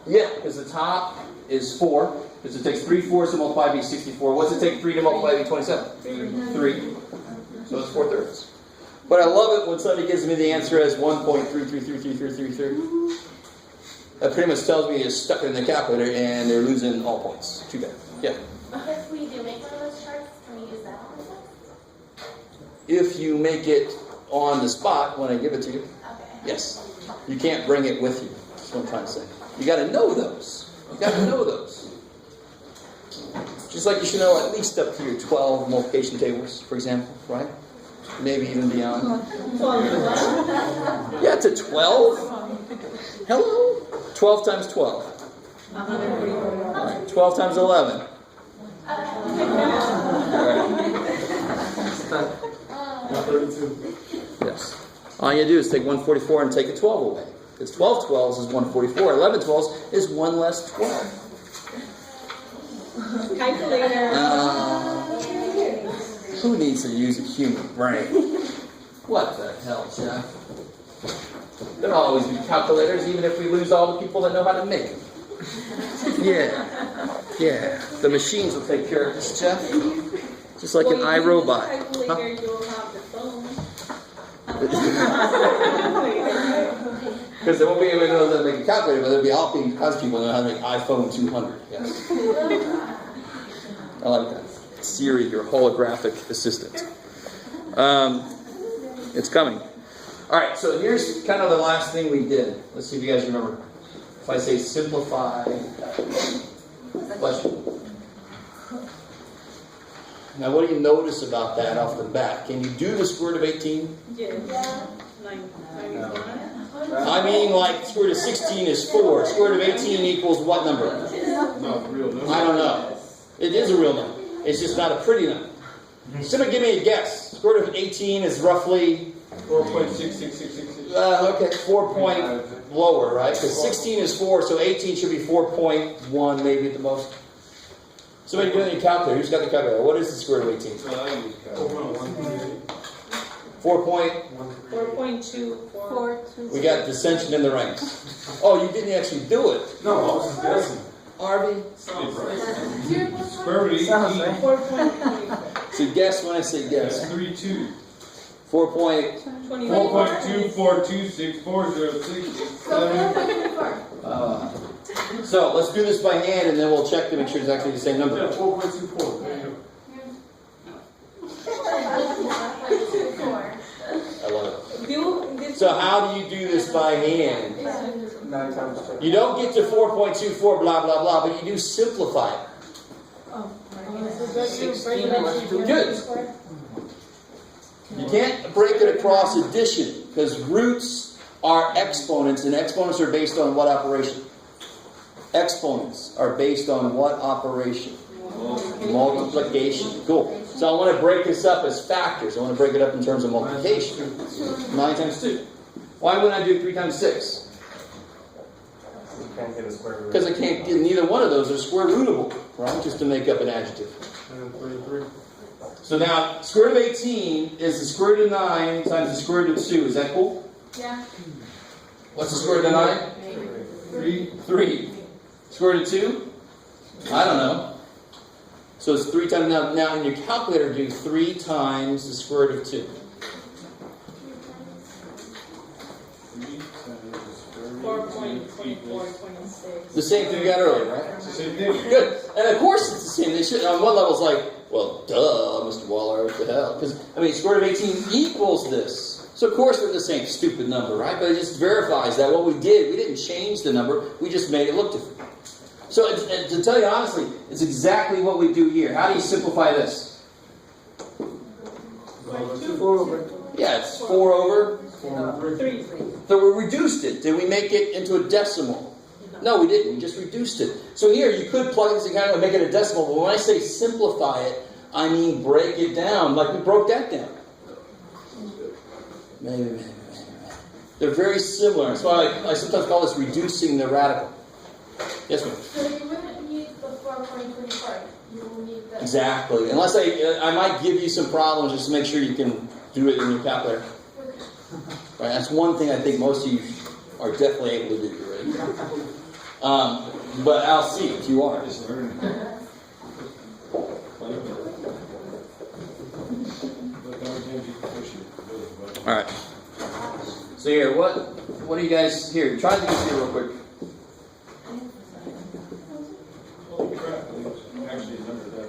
Yeah, because the top is 4. Because it takes 3 4s to multiply to be 64. What's it take 3 to multiply to be 27? 3. So it's 4/3. But I love it when somebody gives me the answer as 1.33333333. That pretty much tells me it's stuck in the calculator and they're losing all points. Too bad. Yeah. If we do make one of those charts, can we use that on the test? If you make it on the spot when I give it to you, Okay. yes. You can't bring it with you. That's what I'm trying to say. You got to know those. You got to know those. Just like you should know at least up to your 12 multiplication tables, for example, right? Maybe even beyond. Yeah, to 12. Hello? 12 times 12. All right. 12 times 11. All right. 32. Yes. All you do is take 144 and take a 12 away. Because 12 12s is 144. 11 12s is 1 less 12. Calculator. Who needs to use a human brain? What the hell, Jeff? There'll always be calculators, even if we lose all the people that know how to make them. Yeah. The machines will take care of this, Jeff. Just like an iRobot. Calculator, Huh? you'll have the phone. Because they won't be able to know how to make a calculator, but there'll be all kinds of people who know how to make iPhone 200. Yes. I like that. Siri, your holographic assistant. It's coming. All right, so here's kind of the last thing we did. Let's see if you guys remember. If I say simplify, question. Now, what do you notice about that off the bat? Can you do the square root of 18? Yes. 9 times 1. I mean, like, square root of 16 is 4. Square root of 18 equals what number? Not real number. I don't know. It is a real number. It's just not a pretty number. Somebody give me a guess. Square root of 18 is roughly... 4.66666. Okay, 4 point lower, right? Because 16 is 4, so 18 should be 4.1 maybe at the most. Somebody give me a calculator. Who's got the calculator? What is the square root of 18? 4.2. We got dissension in the ranks. Oh, you didn't actually do it. No, I was just guessing. Harvey? Square root of 18. Sounds right. 4.24. So guess when I say guess. 3.2. 4.24. So let's do this by hand and then we'll check to make sure it's actually the same number. Yeah, 4.24. There you go. I love it. Do So how do you do this by hand? 9 times 2. You don't get to 4.24 blah blah blah, but you do simplify it. 16 plus 2. Good. You can't break it across addition because roots are exponents and exponents are based on what operation? Exponents are based on what operation? Multiplication. Cool. So I want to break this up as factors. I want to break it up in terms of multiplication. 9 times 2. Why wouldn't I do 3 times 6? You can't get a square root. Because I can't get neither one of those are square rootable, right? Just to make up an adjective. And 33. So now, square root of 18 is the square root of 9 times the square root of 2. Is that cool? Yeah. What's the square root of 9? 3. Square root of 2? I don't know. So it's 3 times. Now in your calculator, do 3 times the square root of 2. 4.2426. The same thing we got earlier, right? It's the same thing. Good. And of course it's the same. They should, on one level it's like, well, duh, Mr. Waller, what the hell? Because, I mean, square root of 18 equals this. So of course we're the same stupid number, right? But it just verifies that what we did, we didn't change the number, we just made it look different. So to tell you honestly, it's exactly what we do here. How do you simplify this? 4 over. Yeah, it's 4 over. 3. So we reduced it. Did we make it into a decimal? No, we didn't. We just reduced it. So here, you could plug this together and make it a decimal, but when I say simplify it, I mean break it down, like we broke that down. Maybe. They're very similar. That's why I sometimes call this reducing the radical. Yes, ma'am? So you wouldn't need the 4.24. You will need the... Exactly. Unless I might give you some problems just to make sure you can do it in your calculator. Right? That's one thing I think most of you are definitely able to do. Right? But I'll see if you are. Just learning. All right. So here, what do you guys here? Try to do this here real quick. Holy crap, actually remember that.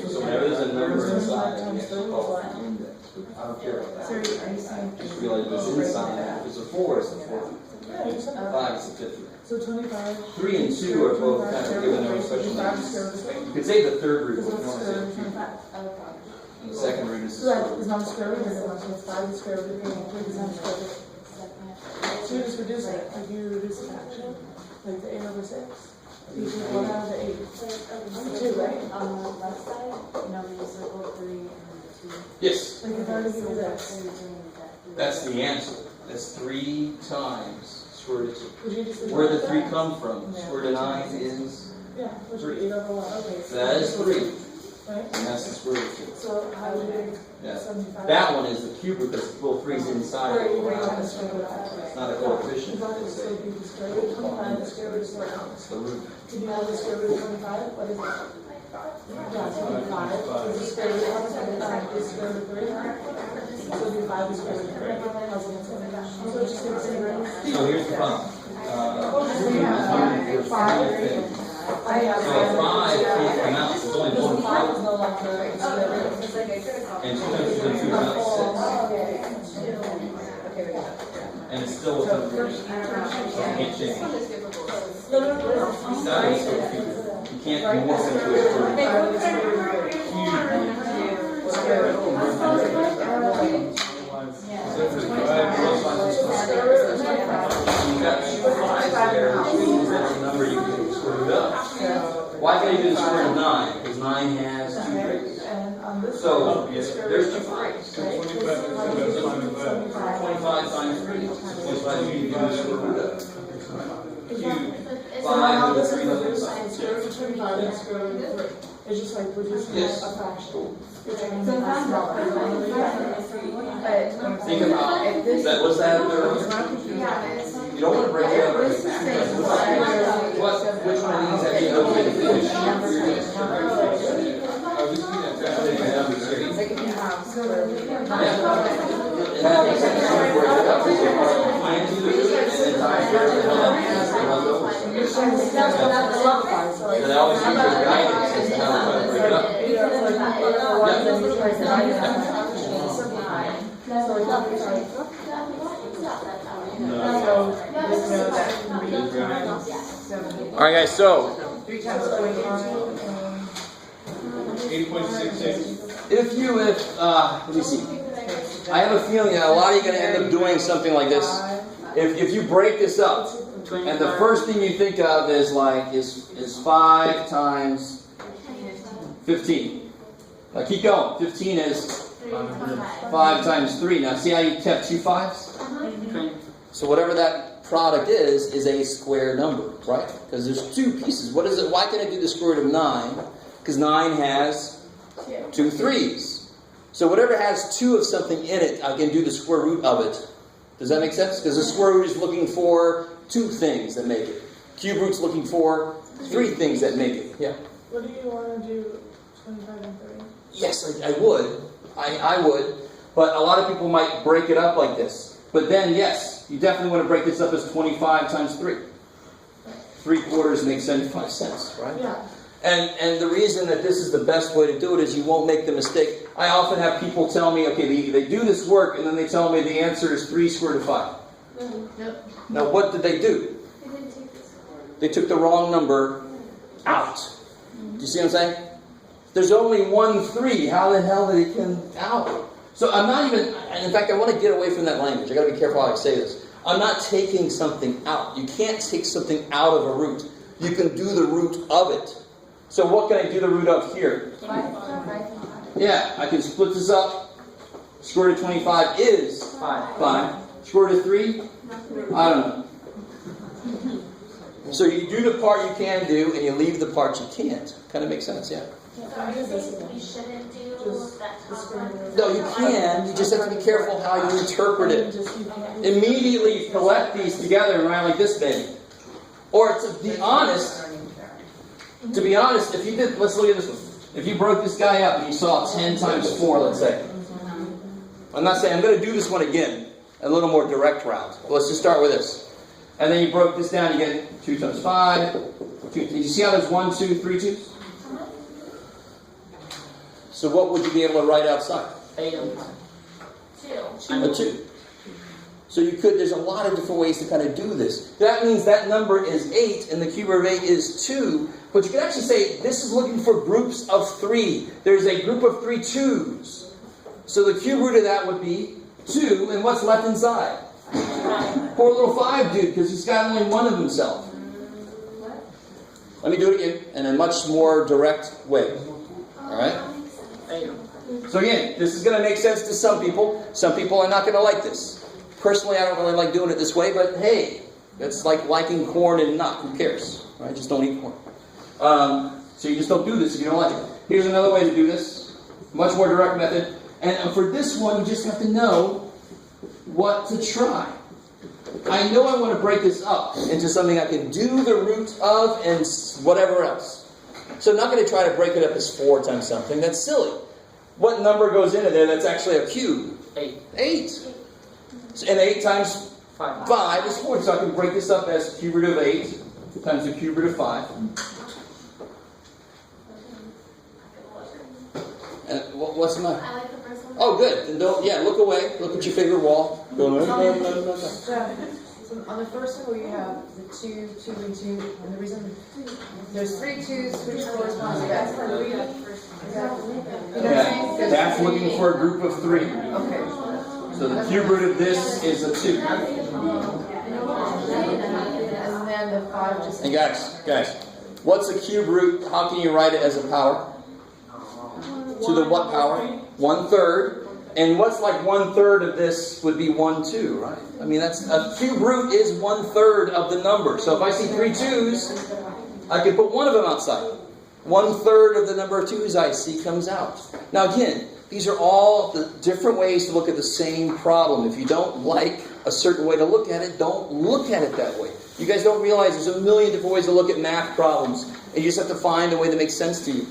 So whenever there's a number inside, it's called index. I don't care about that. Just realize if it's inside, if it's a 4, it's a 4. Yeah, you said that. 5 is the fifth root. So 25. 3 and 2 are both kind of given their own special names. You could say the third root, if you want to say the cube. And the second root is So the that square is not a square root, is it? So it's 5 is square root, 3 is not a square root. So you just reduce it, like you reduce the fraction, like the 8 over 6. You take 1 out of the 8. 2, right? On the left side, you circle 3 and 2. Yes, Like if I were to give you this, that's the answer. That's 3 times square root of 2. would you just? Where did 3 come from? Square root of 9 is, Yeah, which would be 8 over 1, okay. So that is 3, right? and that's the square root of 2. So how do you Yeah. 75? That one is the cube root because both 3's inside Where of you it. bring down the square root of that. It's not a coefficient, That would it's still be the square root of 25, the square root is around. the root. Can you have the square root of 25? What is it? Yeah, 25. So the square root of 25 is square root of 3. So it'd be 5 is square root of 3. How's it gonna go? So it's just gonna say right? So here's the problem. I have So 5 can't come out, it's only one 5 is 4. no longer a square root. And 2 times 2 is 2 is 6. And it's still within the root. So you can't change. No, no, no, no. That is so cute. You can't do more than 2 is 3. You've got 2 5s there, which means that's a number you can square root up. Why can't you do the square root of 9? Because 9 has 2 3's. And on this So, side, the there's 2 square root 3's. of 5, 25 times 3. So 25 you can do the square root of. Cube. So now 5 this and is 3 the on the root side. of square root of 25 and square root of 3. It's just like reducing Yes. a fraction. You're trying to So make if it I'm smaller. Think about If that. What's that up there? You don't want to break it up. Which one of these have you opened and finished? Like if you have square root. And that makes sense. You break it up. You plan to do it, and then time for it to help over. And I always use your guidance as to how to break it up. All right, guys. So 8.66. if let me see. I have a feeling that a lot of you are going to end up doing something like this. If you break this up, and the first thing you think of is 5 times 15. Now keep going. 15 is 5 times 3. Now see how you kept 2 5s? So whatever that product is a square number, right? Because there's 2 pieces. What is it? Why can I do the square root of 9? Because 9 has 2 3's. So whatever has 2 of something in it, I can do the square root of it. Does that make sense? Because the square root is looking for 2 things that make it. Cube root's looking for 3 things that make it. Yeah. What do you want to do 25 and 30? Yes, I would. I would. But a lot of people might break it up like this. But then, yes, you definitely want to break this up as 25 times 3. 3/4 makes 75 cents, right? Yeah. And the reason that this is the best way to do it is you won't make the mistake. I often have people tell me, okay, they do this work, and then they tell me the answer is 3 square root of 5. Now, what did they do? They took the wrong number out. Do you see what I'm saying? There's only 1 3. How the hell did it come out? So I'm not even, in fact, I want to get away from that language. I got to be careful how I say this. I'm not taking something out. You can't take something out of a root. You can do the root of it. So what can I do the root of here? Yeah, I can split this up. Square root of 25 is 5. Square root of 3? I don't know. So you do the part you can do, and you leave the part you can't. Kind of makes sense, yeah? So are you saying we shouldn't do that top one? No, you can. You just have to be careful how you interpret it. Immediately collect these together and write like this, baby. Or to be honest, if you did, let's look at this one. If you broke this guy up and you saw 10 times 4, let's say. I'm not saying, I'm going to do this one again, a little more direct route. But let's just start with this. And then you broke this down, you get 2 times 5. 2. Did you see how there's 1, 2, 3 2's? So what would you be able to write outside? 2. A 2. So there's a lot of different ways to kind of do this. That means that number is 8 and the cube root of 8 is 2. But you can actually say this is looking for groups of 3. There's a group of 3 2s. So the cube root of that would be 2, and what's left inside? Poor little 5 dude, because he's got only one of himself. Let me do it again in a much more direct way. Alright? So again, this is going to make sense to some people. Some people are not going to like this. Personally, I don't really like doing it this way, but hey, it's like liking corn and nut. Who cares? Right? Just don't eat corn. So you just don't do this if you don't like it. Here's another way to do this. Much more direct method. And for this one, you just have to know what to try. I know I want to break this up into something I can do the root of and whatever else. So I'm not going to try to break it up as 4 times something. That's silly. What number goes into there that's actually a cube? 8. And 8 times 5 is 4. So I can break this up as cube root of 8 times the cube root of 5. And what's the matter? I like the first one. Oh, good. Then don't, look away. Look at your favorite wall. No. So on the first one, we have the 2, 2, and 2, and the reason there's 3 2s, which corresponds to that. You know what I'm saying? That's looking for a group of 3. Okay. So the cube root of this is a 2. And then the 5 just. And guys, what's a cube root? How can you write it as a power? To the what power? 1/3. And what's like 1/3 of this would be 1 2, right? I mean, that's a cube root is 1/3 of the number. So if I see 3 2s, I can put one of them outside. 1/3 of the number of 2s I see comes out. Now again, these are all the different ways to look at the same problem. If you don't like a certain way to look at it, don't look at it that way. You guys don't realize there's a million different ways to look at math problems, and you just have to find a way that makes sense to you.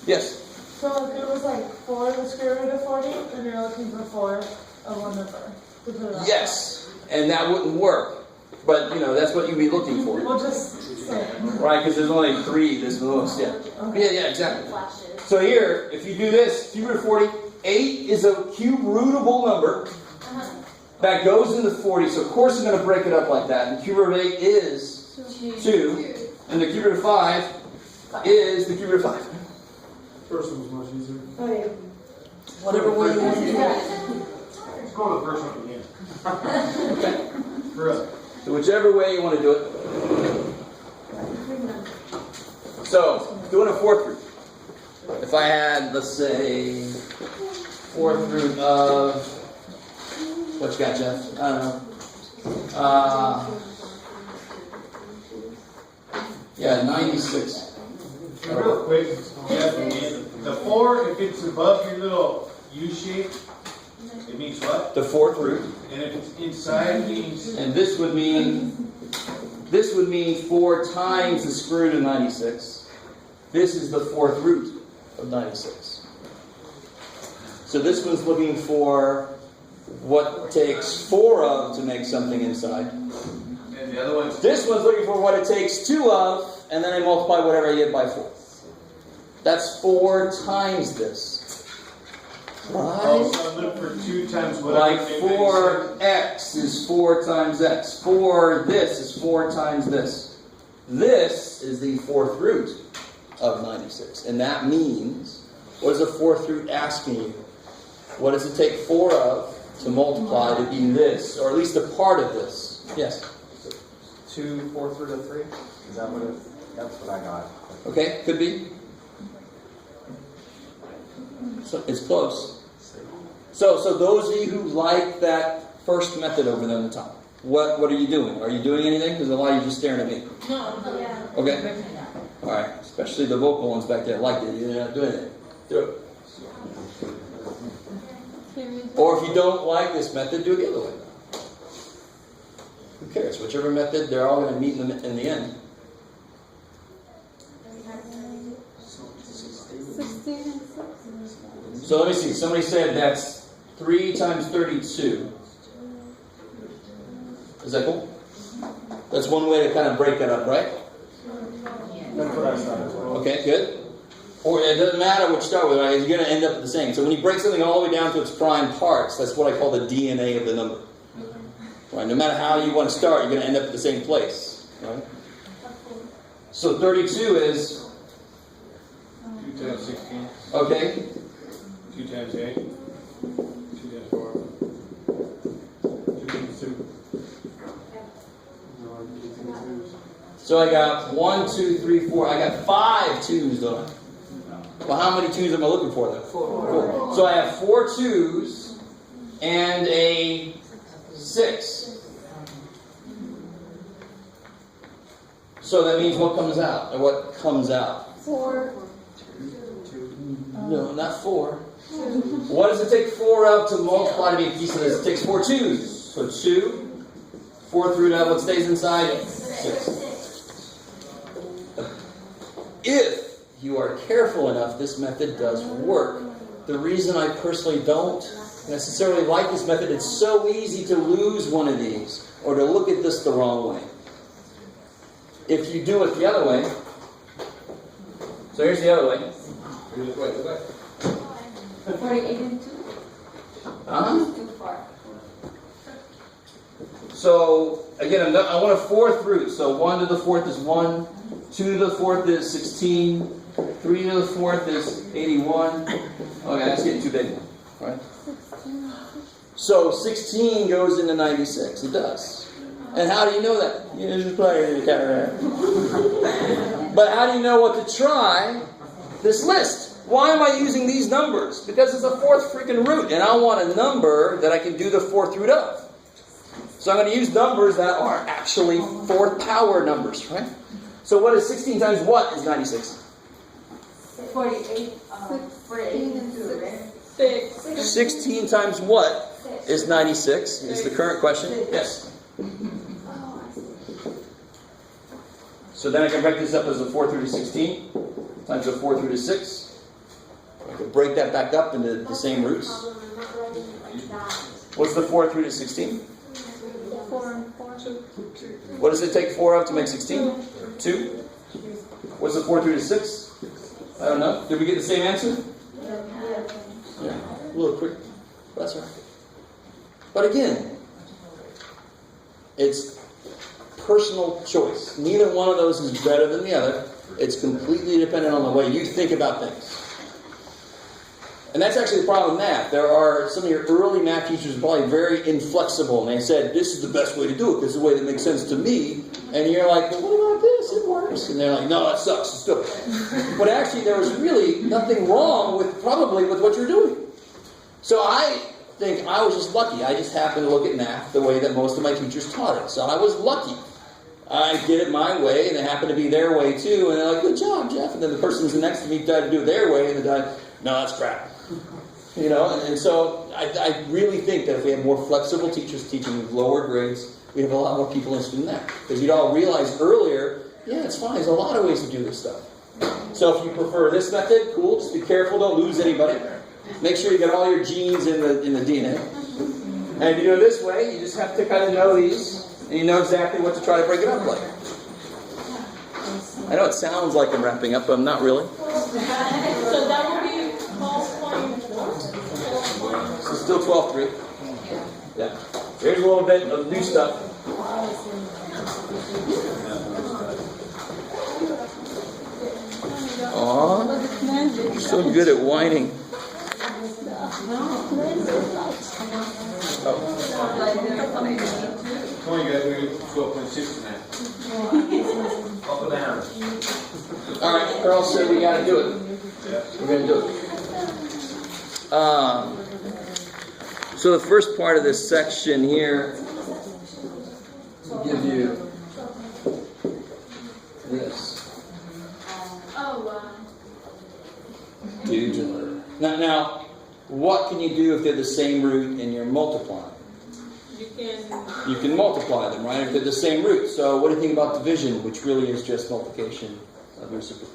Yes? So if it was like 4 the square root of 40, then you're looking for 4 of one number. To put it on. Yes. And that wouldn't work. But, that's what you'd be looking for. We'll just say it. Right, because there's only 3 this most, yeah. Yeah, exactly. So here, if you do this, cube root of 40, 8 is a cube rootable number. That goes into 40, so of course it's going to break it up like that. And cube root of 8 is 2, and the cube root of 5 is the cube root of 5. First one was much easier. Okay. Whatever way you want to do it. Let's go to the first one again. Okay. For us. So whichever way you want to do it. So, doing a 4th root. If I had, let's say, 4th root of, what you got, Jeff? I don't know. 96. Real quick, the 4, if it's above your little U shape, it means what? The 4th root. And if it's inside, it means. And this would mean 4 times the square root of 96. This is the 4th root of 96. So this one's looking for what takes 4 of to make something inside. And the other one's. This one's looking for what it takes 2 of, and then I multiply whatever I get by 4. That's 4 times this. Right? Oh, so I'm looking for 2 times whatever. Like 4x is 4 times x. 4 this is 4 times this. This is the 4th root of 96. And that means, what is the 4th root asking you? What does it take 4 of to multiply to be this? Or at least a part of this? Yes? 2 4th root of 3? Is that what it? That's what I got. Okay, could be. So it's close. So those of you who like that first method over there on the top, what are you doing? Are you doing anything? Because a lot of you are just staring at me. Okay. All right. Especially the vocal ones back there like it. You're not doing it. Do it. Or if you don't like this method, do it the other way. Who cares? Whichever method, they're all going to meet in the end. 16 and 6. So let me see. Somebody said that's 3 times 32. Is that cool? That's one way to kind of break that up, right? That's what I thought as well. Okay, good. Or it doesn't matter what you start with, right? You're going to end up the same. So when you break something all the way down to its prime parts, that's what I call the DNA of the number. Right? No matter how you want to start, you're going to end up at the same place. Right? So 32 is 2 times 16. okay. 2 times 8. 2 times 4. 2 times 2. So I got 1, 2, 3, 4. I got 5 twos, don't I? Well, how many twos am I looking for then? 4. So I have 4 twos and a 6. So that means what comes out? Or what comes out? 4. No, not 4. What does it take 4 of to multiply to be a piece of this? It takes 4 twos. So 2, 4th root of what stays inside? 6. If you are careful enough, this method does work. The reason I personally don't necessarily like this method, it's so easy to lose one of these or to look at this the wrong way. If you do it the other way, so here's the other way. Wait. 48 and 2. Uh-huh. Too far. So, again, I want a 4th root. So 1 to the 4th is 1. 2 to the 4th is 16. 3 to the 4th is 81. Okay, that's getting too big. Right? So 16 goes into 96. It does. And how do you know that? You just play it. But how do you know what to try? This list. Why am I using these numbers? Because it's a 4th freaking root, and I want a number that I can do the 4th root of. So I'm going to use numbers that are actually 4th power numbers, right? So what is 16 times what is 96? 48. 48 and 6. 6. 16 times what is 96 is the current question. Yes. So then I can break this up as a 4th root of 16 times a 4th root of 6. I can break that back up into the same roots. What's the 4th root of 16? 4 and 4. What does it take 4 of to make 16? 2. What's the 4th root of 6? I don't know. Did we get the same answer? Yeah. A little quick. That's all right. But again, it's personal choice. Neither one of those is better than the other. It's completely dependent on the way you think about things. And that's actually the problem with math. There are some of your early math teachers are probably very inflexible, and they said, this is the best way to do it. This is the way that makes sense to me. And you're like, well, what about this? It works. And they're like, no, that sucks. It's stupid. But actually, there was really nothing wrong with what you're doing. So I think I was just lucky. I just happened to look at math the way that most of my teachers taught it. So I was lucky. I did it my way, and it happened to be their way too. And they're like, good job, Jeff. And then the person who's next to me tried to do it their way, and they died, no, that's crap. You know, and so I really think that if we had more flexible teachers teaching with lower grades, we'd have a lot more people interested in that. Because you'd all realize earlier, yeah, it's fine. There's a lot of ways to do this stuff. So if you prefer this method, cool. Just be careful. Don't lose anybody. Make sure you get all your genes in the DNA. And if you do it this way, you just have to kind of know these, and you know exactly what to try to break it up like. I know it sounds like I'm wrapping up, but I'm not really. So that would be 12.4. So still 12.3. Yeah. Here's a little bit of new stuff. Aw, you're so good at whining. Come on, you guys, we're 12.6 now. Up and down. Alright, Carl said we gotta do it. We're gonna do it. So the first part of this section here will give you this. Oh, wow. Now, what can you do if they're the same root and you're multiplying? You can multiply them, right? If they're the same root. So what do you think about division, which really is just multiplication of reciprocal?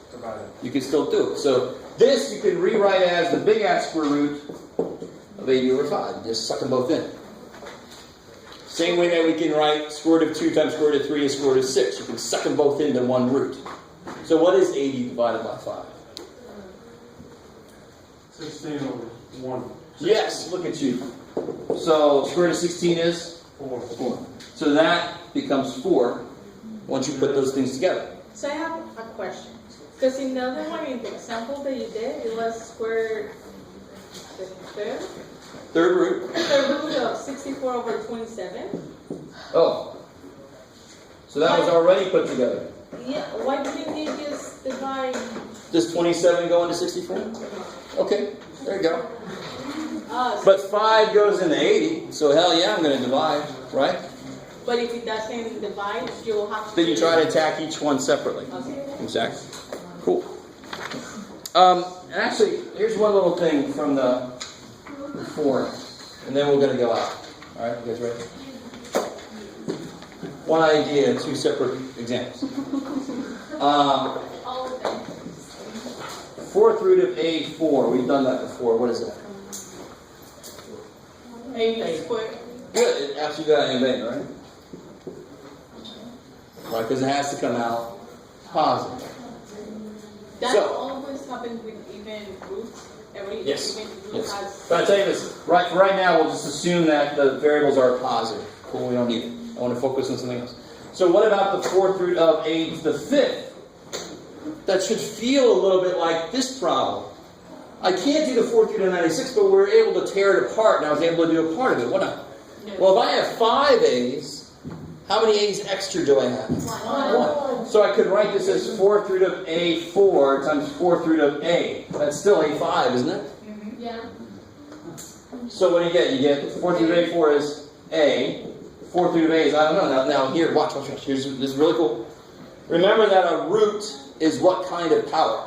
You can still do it. So this you can rewrite as the big ass square root of 80 over 5. Just suck them both in. Same way that we can write square root of 2 times square root of 3 is square root of 6. You can suck them both into one root. So what is 80 divided by 5? 16 over 1. Yes, look at you. So square root of 16 is? 4. So that becomes 4 once you put those things together. So I have a question. Because in the other one, in the example that you did, it was square the Third root. third root of 64 over 27. Oh. So that was already put together. Yeah, why didn't you just divide? Does 27 go into 64? Okay, there you go. So- But 5 goes into 80, so hell yeah, I'm going to divide, right? But if it doesn't divide, you'll have to. Then you try to attack each one separately. Okay. Exactly. Cool. Actually, here's one little thing from the 4, and then we're going to go out. All right, you guys ready? One idea, 2 separate examples. 4th root of A4. We've done that before. What is that? 80 squared. Good. It actually got in vain, right? Right, because it has to come out positive. That So- always happens with even roots. Every Yes. even root Yes. has. But I'll tell you this. Right now, we'll just assume that the variables are positive. Cool, we don't need it. I want to focus on something else. So what about the 4th root of the 5th? That should feel a little bit like this problem. I can't do the 4th root of 96, but we're able to tear it apart, and I was able to do a part of it. What not? Well, if I have 5 A's, how many A's extra do I have? 1. So I could write this as 4th root of A4 times 4th root of A. That's still A5, isn't it? Yeah. So what do you get? You get 4th root of A4 is A. 4th root of A is, I don't know. Now here, watch. This is really cool. Remember that a root is what kind of power?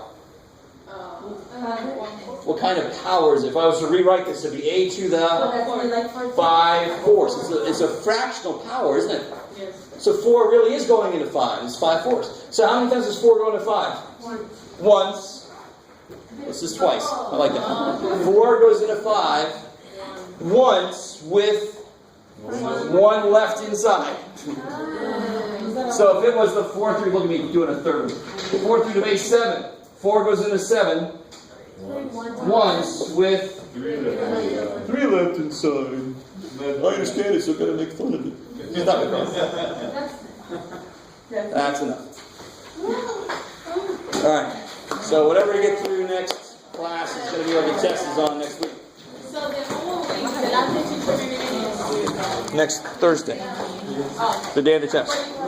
What kind of power is it? If I was to rewrite this, it'd be A to the 5 fourths. It's a fractional power, isn't it? Yes. So 4 really is going into 5. It's 5 fourths. So how many times does 4 go into 5? Once. This is twice. I like that. 4 goes into 5 once with 1 left inside. So if it was the 4th root, look at me doing a third root. 4th root of A7. 4 goes into 7 once with 3 left inside. I understand it, so I've got to make fun of it. He's not going to. That's enough. Alright. So whatever you get through next class is going to be what the test is on next week. So the whole week, the last day teacher meeting is Next Thursday. The day of the test.